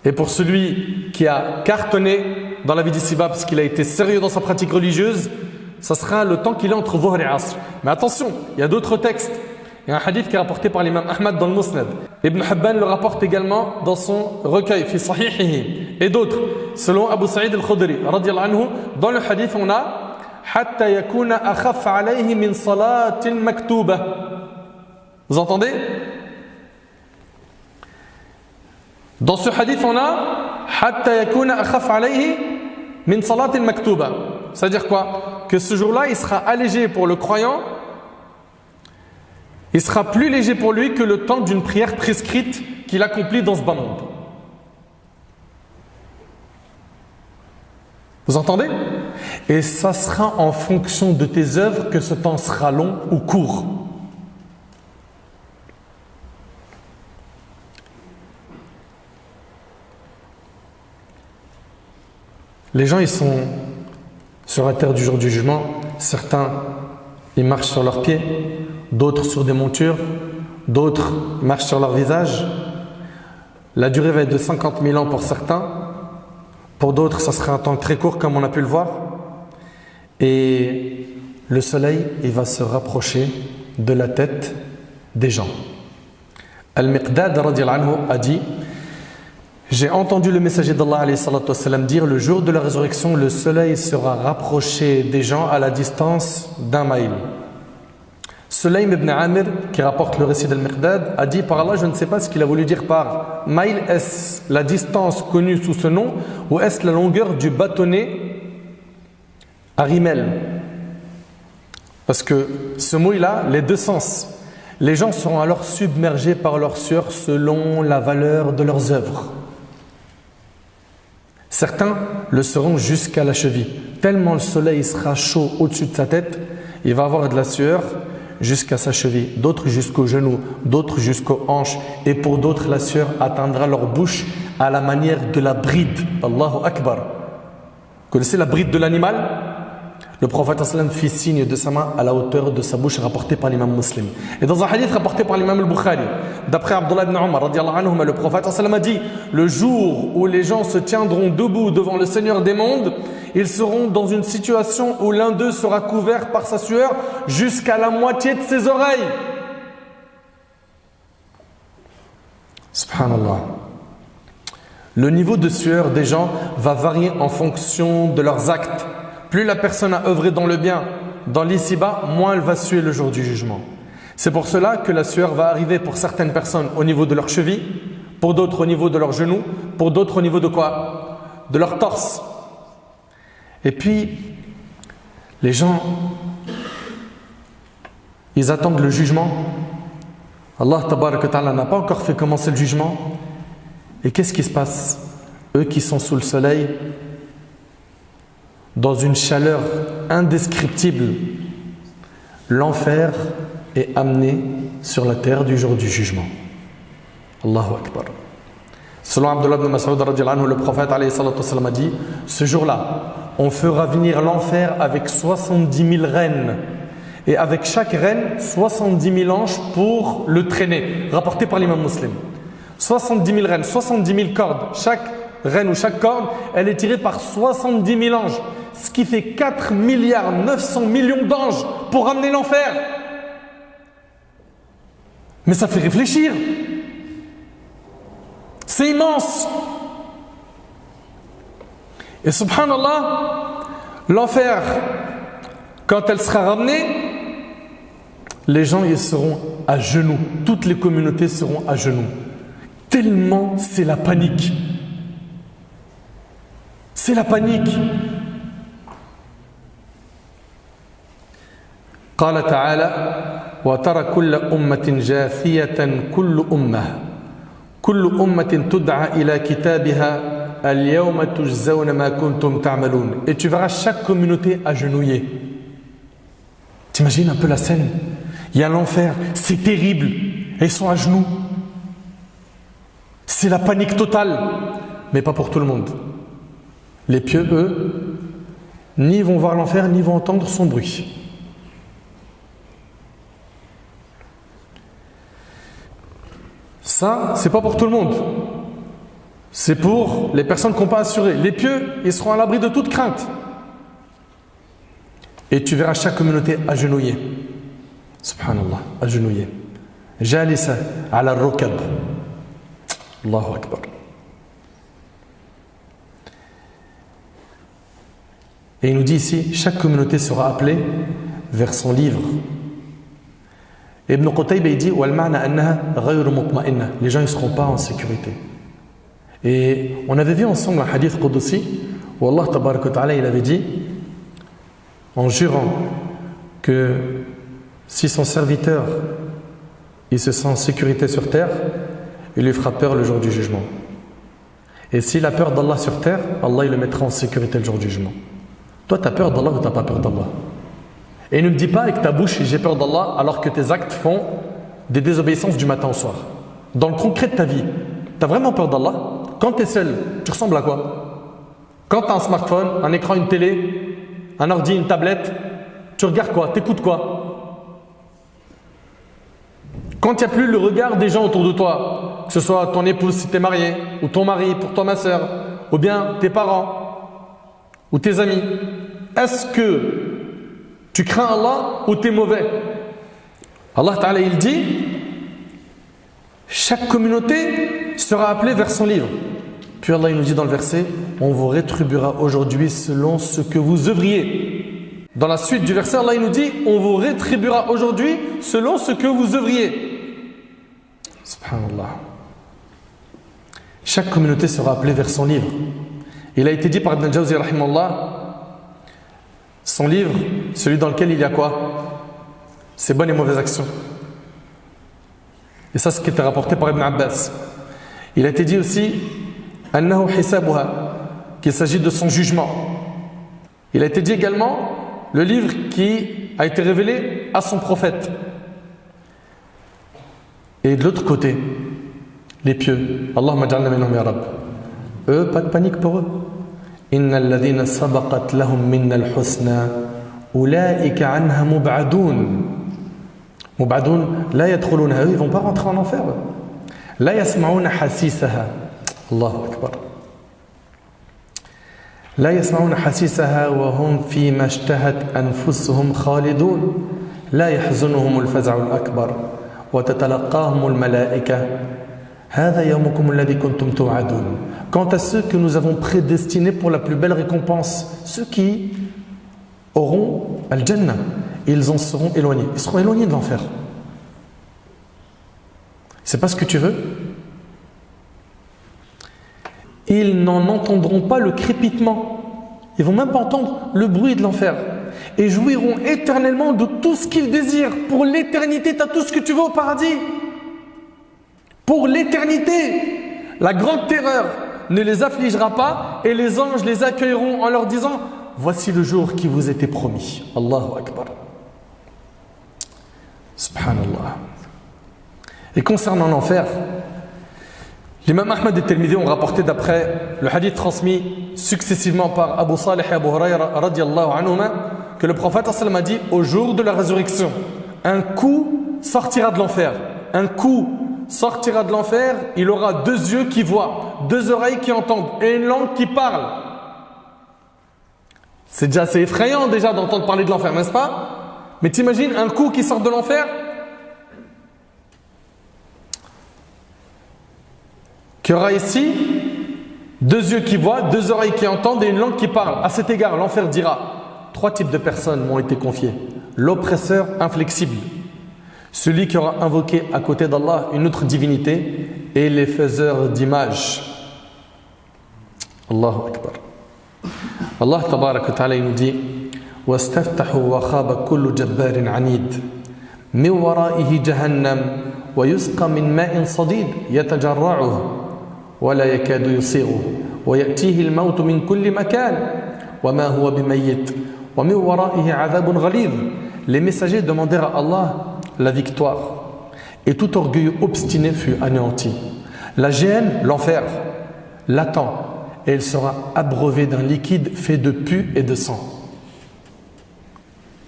Speaker 1: et pour celui qui a cartonné dans la vie d'ici-bas parce qu'il a été sérieux dans sa pratique religieuse, ça sera le temps qu'il est entre Dhuhr et Asr. Mais attention, il y a d'autres textes. Il y a un hadith qui est rapporté par l'imam Ahmad dans le Musnad. Ibn Hibban le rapporte également dans son recueil, fi sahihihi. Et d'autres, selon Abu Sa'id al-Khudri, radiyallahu anhu, dans le hadith on a hatta yakuna akhaf alayhi min salatin maktuba. Vous entendez? Dans ce hadith on a hatta yakuna akhaf alayhi min salatin maktuba. C'est-à-dire quoi? Que ce jour-là, il sera allégé pour le croyant. Il sera plus léger pour lui que le temps d'une prière prescrite qu'il accomplit dans ce bas monde. Vous entendez? Et ça sera en fonction de tes œuvres que ce temps sera long ou court. Les gens, ils sont sur la terre du jour du jugement. Certains, ils marchent sur leurs pieds. D'autres sur des montures, d'autres marchent sur leur visage. La durée va être de 50 000 ans pour certains. Pour d'autres, ça sera un temps très court comme on a pu le voir. Et le soleil, il va se rapprocher de la tête des gens. Al-Miqdad radiyallahu anhu a dit « J'ai entendu le messager d'Allah alayhi salatu wassalam dire le jour de la résurrection, le soleil sera rapproché des gens à la distance d'1 mail. Sulaym ibn Amir, qui rapporte le récit d'Al-Miqdad, a dit par Allah, je ne sais pas ce qu'il a voulu dire par mail, est-ce la distance connue sous ce nom ou est-ce la longueur du bâtonnet à rimel? Parce que ce mot il a les deux sens. Les gens seront alors submergés par leur sueur selon la valeur de leurs œuvres. Certains le seront jusqu'à la cheville. Tellement le soleil sera chaud au-dessus de sa tête, il va avoir de la sueur jusqu'à sa cheville. D'autres jusqu'au genou, d'autres jusqu'aux hanches. Et pour d'autres, la sueur atteindra leur bouche à la manière de la bride. Allahu Akbar. Vous connaissez la bride de l'animal? Le prophète sallam fit signe de sa main à la hauteur de sa bouche, rapporté par l'imam Muslim. Et dans un hadith rapporté par l'imam al-Bukhari, d'après Abdullah ibn Umar, radiallahu anhu, le prophète sallam a dit: le jour où les gens se tiendront debout devant le Seigneur des mondes, ils seront dans une situation où l'un d'eux sera couvert par sa sueur jusqu'à la moitié de ses oreilles. Subhanallah. Le niveau de sueur des gens va varier en fonction de leurs actes. Plus la personne a œuvré dans le bien, dans l'ici-bas, moins elle va suer le jour du jugement. C'est pour cela que la sueur va arriver pour certaines personnes au niveau de leur cheville, pour d'autres au niveau de leurs genoux, pour d'autres au niveau de quoi? De leur torse. Et puis, les gens, ils attendent le jugement. Allah tabaraka ta'ala n'a pas encore fait commencer le jugement. Et qu'est-ce qui se passe? Eux qui sont sous le soleil, dans une chaleur indescriptible, l'enfer est amené sur la terre du jour du jugement. Allahu Akbar. Selon Abdullah ibn Mas'ud radiyallahu anhu, le prophète alayhi salatu wassalam a dit: ce jour-là, on fera venir l'enfer avec 70 000 reines. Et avec chaque reine, 70 000 anges pour le traîner. Rapporté par l'imam Muslim. 70 000 reines, 70 000 cordes. Chaque reine ou chaque corde, elle est tirée par 70 000 anges. Ce qui fait 4 milliards 900 millions d'anges pour ramener l'enfer. Mais ça fait réfléchir. C'est immense. Et subhanallah, l'enfer, quand elle sera ramenée, les gens ils seront à genoux. Toutes les communautés seront à genoux. Tellement c'est la panique. C'est la panique. قال تعالى وترى كل أمة جاثية كل أمة تدعى إلى كتابها اليوم تجزون ما كنتم تعملون. Et tu verras chaque communauté agenouillée. T'imagines un peu la scène? Il y a l'enfer, c'est terrible, et ils sont à genoux. C'est la panique totale, mais pas pour tout le monde. Les pieux, eux, ni vont voir l'enfer, ni vont entendre son bruit. Ça, c'est pas pour tout le monde. C'est pour les personnes qui n'ont pas assuré. Les pieux, ils seront à l'abri de toute crainte. Et tu verras chaque communauté agenouillée. Subhanallah, agenouillée. Jalisa ala rukab. Allahu Akbar. Et il nous dit ici, chaque communauté sera appelée vers son livre. Ibn Qutayba il dit les gens ne seront pas en sécurité. Et on avait vu ensemble un hadith Qudsi où Allah tabaraka ta'ala il avait dit, en jurant que si son serviteur il se sent en sécurité sur terre, il lui fera peur le jour du jugement. Et s'il a peur d'Allah sur terre, Allah il le mettra en sécurité le jour du jugement. Toi tu as peur d'Allah ou tu n'as pas peur d'Allah? Et ne me dis pas avec ta bouche j'ai peur d'Allah alors que tes actes font des désobéissances du matin au soir. Dans le concret de ta vie, tu as vraiment peur d'Allah? Quand tu es seul, tu ressembles à quoi? Quand tu as un smartphone, un écran, une télé, un ordi, une tablette, tu regardes quoi? Tu écoutes quoi? Quand il n'y a plus le regard des gens autour de toi, que ce soit ton épouse si tu es marié, ou ton mari pour toi ma soeur, ou bien tes parents, ou tes amis, est-ce que tu crains Allah ou tu es mauvais? Allah Ta'ala il dit, chaque communauté sera appelée vers son livre. Puis Allah il nous dit dans le verset, on vous rétribuera aujourd'hui selon ce que vous œuvriez. Dans la suite du verset, Allah il nous dit on vous rétribuera aujourd'hui selon ce que vous œuvriez. Subhanallah. Chaque communauté sera appelée vers son livre. Il a été dit par Ibn al-Jawzi rahimahullah, son livre, celui dans lequel il y a quoi? Ses bonnes et mauvaises actions. Et ça, c'est ce qui était rapporté par Ibn Abbas. Il a été dit aussi annahu hisabuha, qu'il s'agit de son jugement. Il a été dit également le livre qui a été révélé à son prophète. Et de l'autre côté, les pieux. Allahumma ja'alna minhum ya Rabb. Eux, pas de panique pour eux. Innal ladhina sabaqat lahum minna al-husna ulaika anha mub'adun. Mub'adun la yadkhuluna, eux, ils vont pas rentrer en enfer. La yasma'una hasisaha. Allahu akbar. لا يسمعون حسيسها وهم فيما اشتهت أنفسهم خالدون لا يحزنهم الفزع الأكبر وتتلقاهم الملائكة هذا يومكم الذي كنتم توعدون. Quant à ceux que nous avons prédestinés pour la plus belle récompense, ceux qui auront al-Jannah, ils en seront éloignés. Ils seront éloignés de l'enfer. C'est pas ce que tu veux? Ils n'en entendront pas le crépitement. Ils ne vont même pas entendre le bruit de l'enfer. Et jouiront éternellement de tout ce qu'ils désirent. Pour l'éternité, tu as tout ce que tu veux au paradis. Pour l'éternité. La grande terreur ne les affligera pas et les anges les accueilleront en leur disant « Voici le jour qui vous était promis. » Allahu Akbar. Subhanallah. Et concernant l'enfer, l'imam Ahmad et Tirmidhi ont rapporté d'après le hadith transmis successivement par Abu Salih et Abu Hurayra radiyallahu anhuma que le prophète sallam a dit au jour de la résurrection, un coup sortira de l'enfer. Un coup sortira de l'enfer, il aura 2 yeux qui voient, 2 oreilles qui entendent et une langue qui parle. C'est déjà assez effrayant déjà d'entendre parler de l'enfer, n'est-ce pas? Mais t'imagines un coup qui sort de l'enfer? Qu'il y aura ici 2 yeux qui voient, 2 oreilles qui entendent et une langue qui parle. À cet égard, l'enfer dira 3 types de personnes m'ont été confiées. L'oppresseur inflexible, celui qui aura invoqué à côté d'Allah une autre divinité et les faiseurs d'images. Allahu Akbar. Allah tabarak wa ta'ala nous dit وَاسْتَفْتَحُوا وَخَابَ كُلُّ جَبَّارٍ عَنِيدٍ مِنْ وَرَائِهِ جَهَنَّمْ وَيُسْقَى مِنْ مَاءٍ صَدِيدٍ يَتَجَرَّعُهُ ولا يكاد يصيغه ويأتيه الموت من كل مكان وما هو بميت ومن ورائه عذاب غليظ. Les messagers demandèrent à Allah la victoire et tout orgueil obstiné fut anéanti. La géhenne, l'enfer, l'attend et elle sera abreuvée d'un liquide fait de pus et de sang.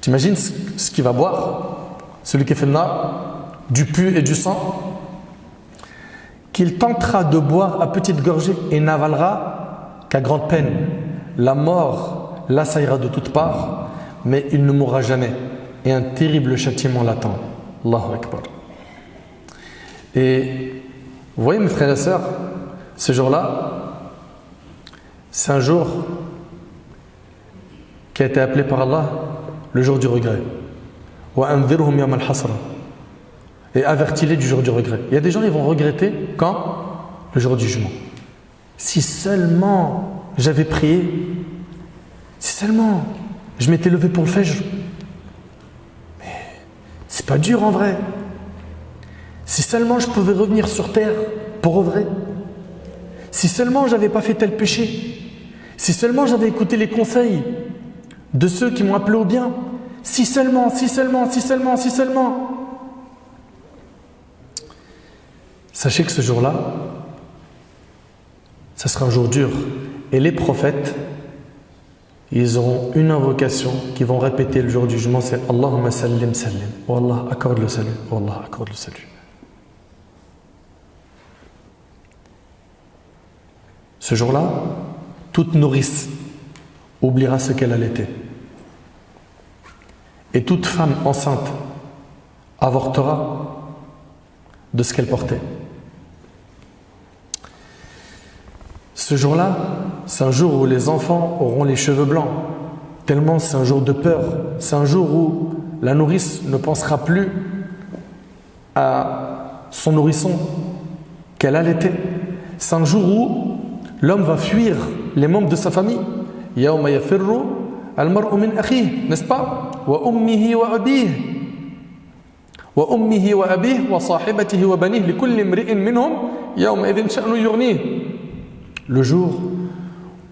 Speaker 1: T'imagines ce qu'il va boire, celui qui fait le nar, du pus et du sang, qu'il tentera de boire à petite gorgée et n'avalera qu'à grande peine. La mort l'assaillera de toutes parts, mais il ne mourra jamais. Et un terrible châtiment l'attend. Allahu Akbar. Et vous voyez mes frères et sœurs, ce jour-là, c'est un jour qui a été appelé par Allah le jour du regret. Wa anzirhum yawm al-hasra. Et avertis-les du jour du regret. Il y a des gens qui vont regretter quand? Le jour du jugement. Si seulement j'avais prié, si seulement je m'étais levé pour le fajr. Mais c'est pas dur en vrai. Si seulement je pouvais revenir sur terre pour œuvrer. Si seulement j'avais pas fait tel péché. Si seulement j'avais écouté les conseils de ceux qui m'ont appelé au bien. Si seulement, si seulement, si seulement, si seulement. Sachez que ce jour-là, ça sera un jour dur. Et les prophètes, ils auront une invocation qu'ils vont répéter le jour du jugement, c'est Allahumma sallim sallim. Oh Allah, accorde le salut. Oh Allah, accorde le salut. Ce jour-là, toute nourrice oubliera ce qu'elle allaitait. Et toute femme enceinte avortera de ce qu'elle portait. Ce jour-là, c'est un jour où les enfants auront les cheveux blancs tellement c'est un jour de peur. C'est un jour où la nourrice ne pensera plus à son nourrisson qu'elle allaitait. C'est un jour où l'homme va fuir les membres de sa famille. Yawma yafirru al-mar'u min akhihi, n'est-ce pas? Wa ummihi wa abihi. Wa ummihi wa abihi wa sahibatihi wa banihi likulli imri'in minhum yawma idhin sha'nu yughnihi. Le jour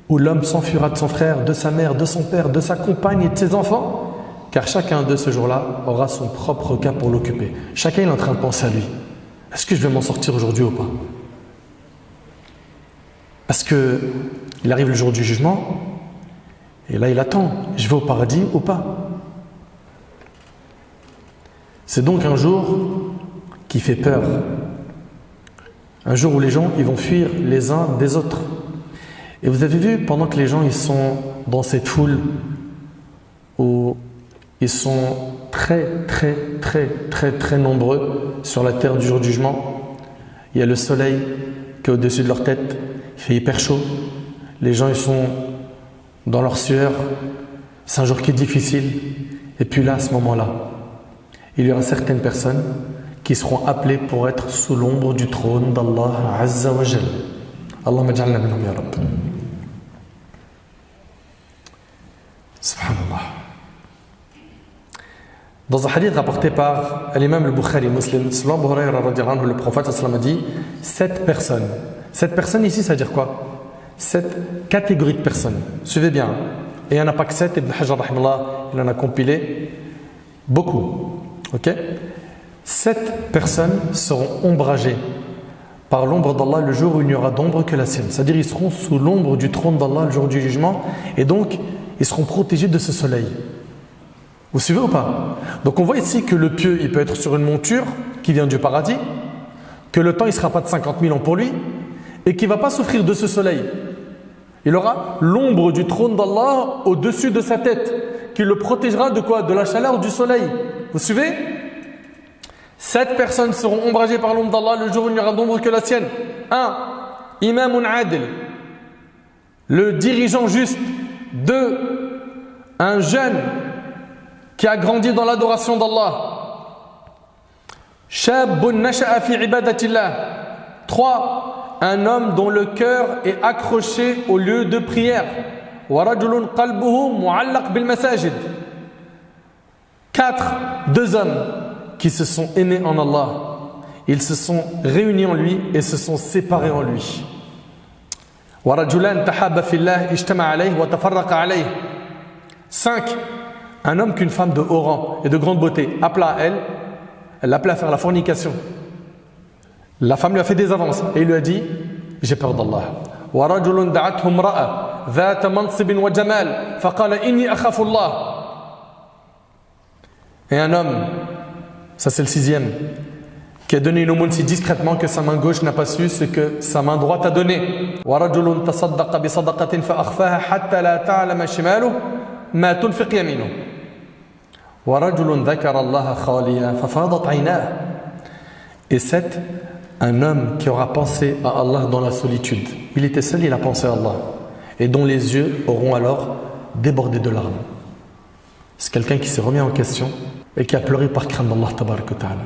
Speaker 1: où l'homme s'enfuira de son frère, de sa mère, de son père, de sa compagne et de ses enfants, car chacun de ce jour-là aura son propre cas pour l'occuper. Chacun est en train de penser à lui. Est-ce que je vais m'en sortir aujourd'hui ou pas? Parce que il arrive le jour du jugement, et là il attend, je vais au paradis ou pas? C'est donc un jour qui fait peur. Un jour où les gens ils vont fuir les uns des autres. Et vous avez vu, pendant que les gens ils sont dans cette foule où ils sont très nombreux sur la terre du jour du jugement, il y a le soleil qui est au-dessus de leur tête, il fait hyper chaud, les gens ils sont dans leur sueur, c'est un jour qui est difficile. Et puis là, à ce moment-là, il y aura certaines personnes qui seront appelées pour être sous l'ombre du trône d'Allah Azza wa Jal. Allahumma ja'alna minhum ya Rabb. Subhanallah. Dans un hadith rapporté par l'imam al-Bukhari Muslim, selon Abu Hurayra radhiyallahu anhu, le prophète sallallahu alayhi wa sallam a dit 7 personnes. 7 personnes ici, ça veut dire quoi? 7 catégories de personnes. Suivez bien. Et il n'y en a pas que 7, Ibn Hajar rahimahullah, il en a compilé beaucoup. Ok? 7 personnes seront ombragées par l'ombre d'Allah le jour où il n'y aura d'ombre que la sienne. C'est-à-dire ils seront sous l'ombre du trône d'Allah le jour du jugement, et donc ils seront protégés de ce soleil. Vous suivez ou pas? Donc on voit ici que le pieux il peut être sur une monture qui vient du paradis, que le temps il ne sera pas de 50 000 ans pour lui, et qu'il ne va pas souffrir de ce soleil. Il aura l'ombre du trône d'Allah au-dessus de sa tête, qui le protégera de quoi? De la chaleur du soleil. Vous suivez? 7 personnes seront ombragées par l'ombre d'Allah le jour où il n'y aura d'ombre que la sienne. 1. Imamun adil, le dirigeant juste. 2. Un jeune qui a grandi dans l'adoration d'Allah. Shabun nasha'a fi ibadatillah. 3. Un homme dont le cœur est accroché au lieu de prière. Wa rajulun qalbuhu mu'allaq bil masajid. 4. 2 hommes qui se sont aimés en Allah. Ils se sont réunis en lui et se sont séparés en lui. Wa rajulan tahabba fillah ijtama alayhi wa tafarraqa alayhi. 5. Un homme qu'une femme de haut rang et de grande beauté appela à elle, elle l'appela à faire la fornication. La femme lui a fait des avances et il lui a dit j'ai peur d'Allah. Wa rajulun da'athu imra'a dhata mansibin wa jamal faqala inni akhafu Allah. Et un homme, ça c'est le 6e, qui a donné une aumône si discrètement que sa main gauche n'a pas su ce que sa main droite a donné. Wa rajulun tasaddaqa bi sadaqatin fa akhfaha hatta la ta'lama shimaluhu ma tunfiq yaminuhu. Wa rajulun dhakara Allah khaliyan fa fadat 'aynahu. Et 7, un homme qui aura pensé à Allah dans la solitude. Il était seul, il a pensé à Allah. Et dont les yeux auront alors débordé de larmes. C'est quelqu'un qui s'est remis en question et qui a pleuré par crainte d'Allah tabarak wa ta'ala.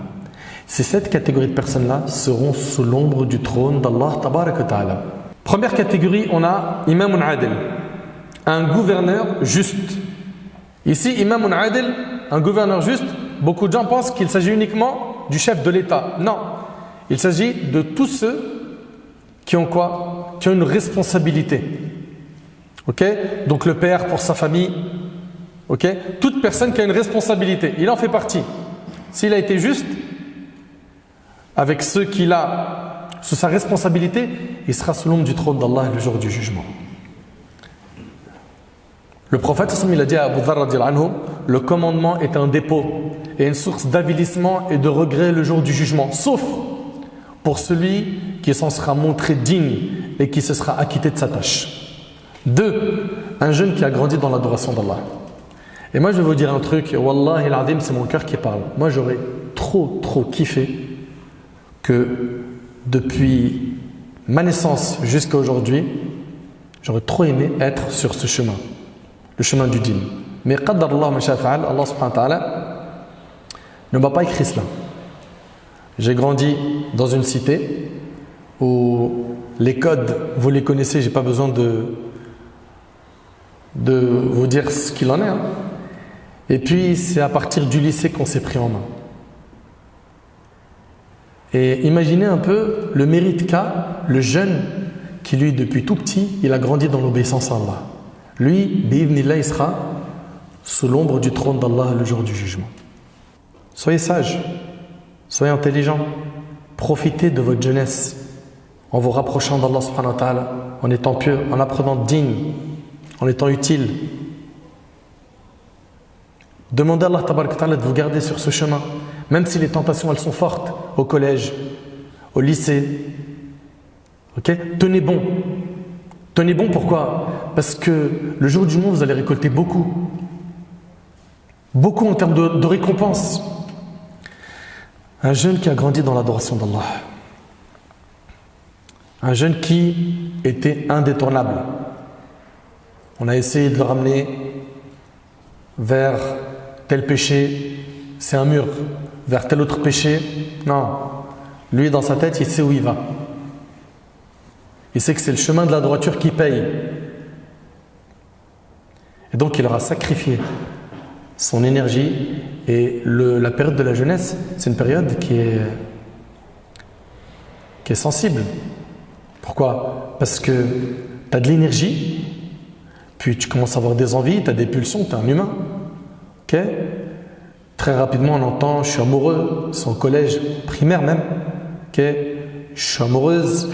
Speaker 1: Ces 7 catégories de personnes-là seront sous l'ombre du trône d'Allah tabarak wa ta'ala. Première catégorie, on a Imamun Adil, un gouverneur juste. Ici, Imamun Adil, un gouverneur juste, beaucoup de gens pensent qu'il s'agit uniquement du chef de l'État. Non, il s'agit de tous ceux qui ont quoi? Qui ont une responsabilité. Ok? Donc le père pour sa famille. Ok? Toute personne qui a une responsabilité, il en fait partie. S'il a été juste avec ceux qu'il a sous sa responsabilité, il sera sous l'ombre du trône d'Allah le jour du jugement. Le prophète il a dit à Abu Dharr radhiyallahu anhu, le commandement est un dépôt et une source d'avilissement et de regret le jour du jugement, sauf pour celui qui s'en sera montré digne et qui se sera acquitté de sa tâche. 2. Un jeune qui a grandi dans l'adoration d'Allah. Et moi je vais vous dire un truc, Wallahi al-Azim, c'est mon cœur qui parle. Moi j'aurais trop kiffé que depuis ma naissance jusqu'à aujourd'hui, j'aurais trop aimé être sur ce chemin. le chemin du djinn. Mais qadar Allah ma sha'a fa'al, Allah subhanahu wa ta'ala ne m'a pas écrit cela. J'ai grandi dans une cité où les codes, vous les connaissez, j'ai pas besoin de vous dire ce qu'il en est. Hein. Et puis c'est à partir du lycée qu'on s'est pris en main. Et imaginez un peu le mérite qu'a le jeune qui lui depuis tout petit, il a grandi dans l'obéissance à Allah. Lui, bi'idhnillah, il sera sous l'ombre du trône d'Allah le jour du jugement. Soyez sages, soyez intelligents, profitez de votre jeunesse en vous rapprochant d'Allah subhanahu wa ta'ala, en étant pieux, en apprenant digne, en étant utile. Demandez à Allah tabaraka ta'ala de vous garder sur ce chemin, même si les tentations elles sont fortes au collège, au lycée. Ok? Tenez bon. Tenez bon, pourquoi? Parce que le jour du jugement, vous allez récolter beaucoup. Beaucoup en termes de récompense. Un jeune qui a grandi dans l'adoration d'Allah. Un jeune qui était indétournable. On a essayé de le ramener vers tel péché, c'est un mur. Vers tel autre péché, non. Lui, dans sa tête, il sait où il va. Il sait que c'est le chemin de la droiture qui paye. Et donc, il aura sacrifié son énergie. Et la période de la jeunesse, c'est une période qui est sensible. Pourquoi? Parce que tu as de l'énergie, puis tu commences à avoir des envies, tu as des pulsions, tu es un humain. Ok? Très rapidement, on entend « je suis amoureux », c'est au collège primaire même. Ok? « Je suis amoureuse ».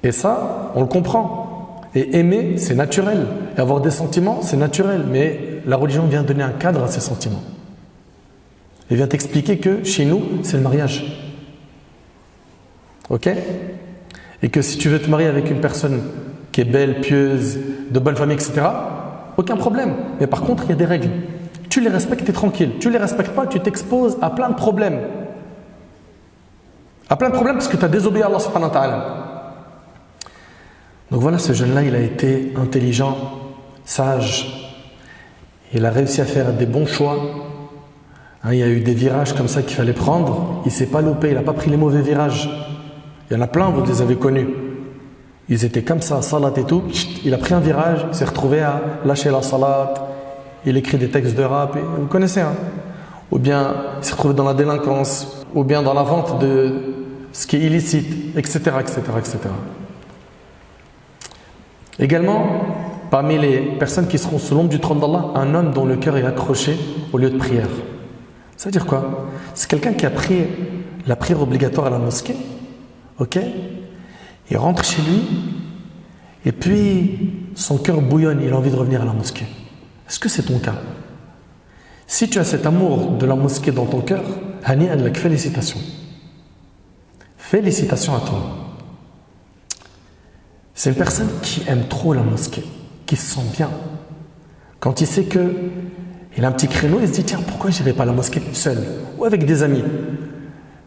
Speaker 1: Et ça, on le comprend. Et aimer, c'est naturel. Et avoir des sentiments, c'est naturel. Mais la religion vient donner un cadre à ces sentiments. Elle vient t'expliquer que chez nous, c'est le mariage. Ok? Et que si tu veux te marier avec une personne qui est belle, pieuse, de bonne famille, etc., aucun problème. Mais par contre, il y a des règles. Tu les respectes, tu es tranquille. Tu ne les respectes pas, tu t'exposes à plein de problèmes. À plein de problèmes parce que tu as désobéi à Allah subhanahu wa ta'ala. Donc voilà, ce jeune-là, il a été intelligent, sage. Il a réussi à faire des bons choix. Hein, il y a eu des virages comme ça qu'il fallait prendre. Il ne s'est pas loupé, il n'a pas pris les mauvais virages. Il y en a plein, vous les avez connus. Ils étaient comme ça, salat et tout. Il a pris un virage, il s'est retrouvé à lâcher la salat. Il écrit des textes de rap, et vous connaissez. Hein. Ou bien il s'est retrouvé dans la délinquance, ou bien dans la vente de ce qui est illicite, etc. etc., etc. Également, parmi les personnes qui seront sous l'ombre du trône d'Allah, un homme dont le cœur est accroché au lieu de prière. Ça veut dire quoi? C'est quelqu'un qui a pris la prière obligatoire à la mosquée, ok? Il rentre chez lui, et puis son cœur bouillonne, il a envie de revenir à la mosquée. Est-ce que c'est ton cas? Si tu as cet amour de la mosquée dans ton cœur, Hani Adlak, félicitations. Félicitations à toi. C'est une personne qui aime trop la mosquée, qui se sent bien. Quand il sait qu'il a un petit créneau, il se dit tiens, pourquoi je n'irai pas à la mosquée seul ou avec des amis?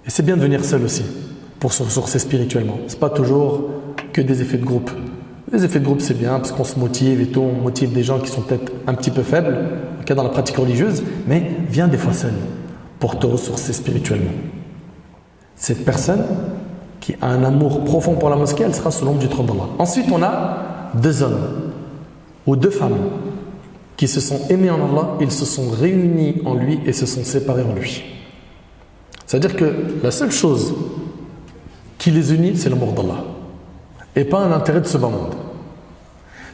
Speaker 1: Et c'est bien de venir seul aussi pour se ressourcer spirituellement. Ce n'est pas toujours que des effets de groupe. Les effets de groupe, c'est bien parce qu'on se motive et tout, on motive des gens qui sont peut-être un petit peu faibles dans la pratique religieuse, mais viens des fois seul pour te ressourcer spirituellement. Cette personne qui a un amour profond pour la mosquée, elle sera sous l'ombre du trône d'Allah. Ensuite, on a deux hommes ou deux femmes qui se sont aimés en Allah, ils se sont réunis en lui et se sont séparés en lui. C'est-à-dire que la seule chose qui les unit, c'est l'amour d'Allah et pas un intérêt de ce bas monde.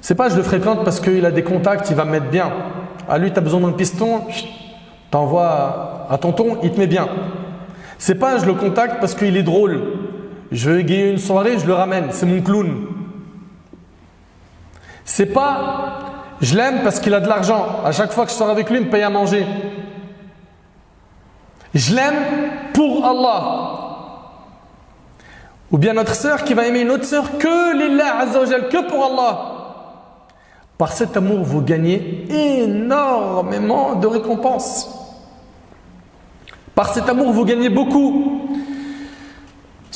Speaker 1: C'est pas je le fréquente parce qu'il a des contacts, il va me mettre bien. À lui, tu as besoin d'un piston, t'envoies à tonton, il te met bien. C'est pas je le contacte parce qu'il est drôle. Je veux égayer une soirée, je le ramène, c'est mon clown. C'est pas je l'aime parce qu'il a de l'argent. À chaque fois que je sors avec lui, il me paye à manger. Je l'aime pour Allah. Ou bien notre sœur qui va aimer une autre sœur que lillah azza wa jal, que pour Allah. Par cet amour, vous gagnez énormément de récompenses. Par cet amour, vous gagnez beaucoup.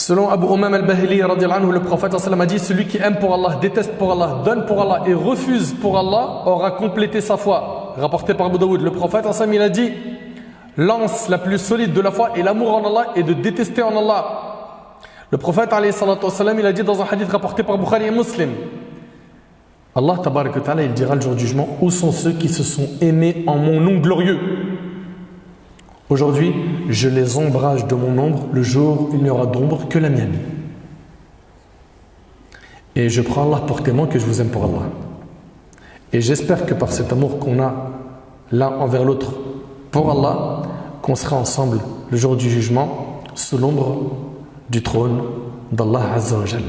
Speaker 1: Selon Abu Umam al-Bahili, le prophète a dit: celui qui aime pour Allah, déteste pour Allah, donne pour Allah et refuse pour Allah aura complété sa foi. Rapporté par Abu Daoud, le prophète il a dit: l'anse la plus solide de la foi est l'amour en Allah et de détester en Allah. Le prophète il a dit dans un hadith rapporté par Bukhari et Muslim: Allah tabarak wa ta'ala, il dira le jour du jugement: où sont ceux qui se sont aimés en mon nom glorieux? Aujourd'hui, je les ombrage de mon ombre le jour où il n'y aura d'ombre que la mienne. Et je prends Allah pour témoin que je vous aime pour Allah. Et j'espère que par cet amour qu'on a l'un envers l'autre pour Allah, qu'on sera ensemble le jour du jugement sous l'ombre du trône d'Allah Azza wa Jal.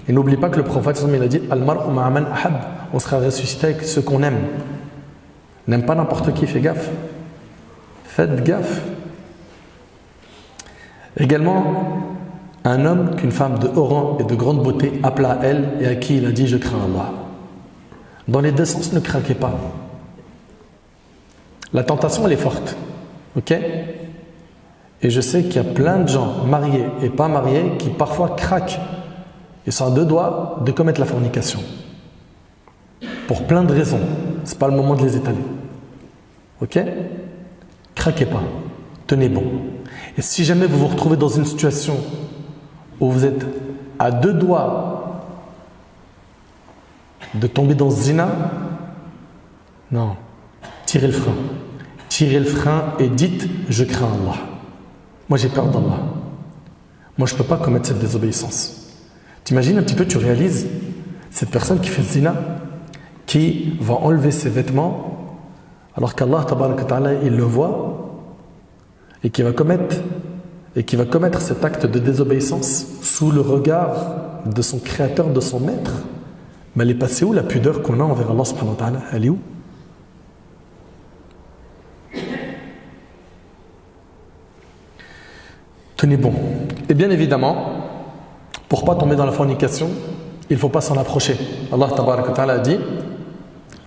Speaker 1: Et n'oublie pas que le prophète il a dit: Al-mar'u ma'a man ahab, on sera ressuscité avec ceux qu'on aime. N'aime pas n'importe qui, fais gaffe. Faites gaffe. Également, un homme qu'une femme de haut rang et de grande beauté appela à elle et à qui il a dit: je crains Allah. Dans les deux sens, ne craquez pas. La tentation, elle est forte. Ok? Et je sais qu'il y a plein de gens, mariés et pas mariés, qui parfois craquent. Ils sont à deux doigts de commettre la fornication. Pour plein de raisons. Ce n'est pas le moment de les étaler. Ok? Craquez pas. Tenez bon. Et si jamais vous vous retrouvez dans une situation où vous êtes à deux doigts de tomber dans ce zina, non. Tirez le frein. Tirez le frein et dites: je crains Allah. Moi j'ai peur d'Allah. Moi je ne peux pas commettre cette désobéissance. T'imagines un petit peu, tu réalises cette personne qui fait le zina, qui va enlever ses vêtements alors qu'Allah tabarak wa ta'ala il le voit, et qui va commettre cet acte de désobéissance sous le regard de son créateur, de son maître. Mais elle est passée où la pudeur qu'on a envers Allah subhanahu wa ta'ala? Elle est où? Tenez bon. Et bien évidemment, pour ne pas tomber dans la fornication, il ne faut pas s'en approcher. Allah tabarak wa ta'ala a dit: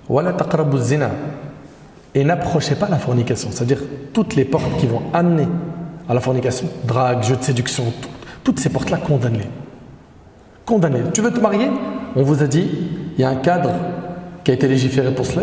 Speaker 1: Wala taqrabu zina. Et n'approchez pas la fornication, c'est-à-dire toutes les portes qui vont amener à la fornication, drague, jeu de séduction, toutes ces portes-là, condamnez-les. Condamnez-les. Tu veux te marier? On vous a dit, il y a un cadre qui a été légiféré pour cela.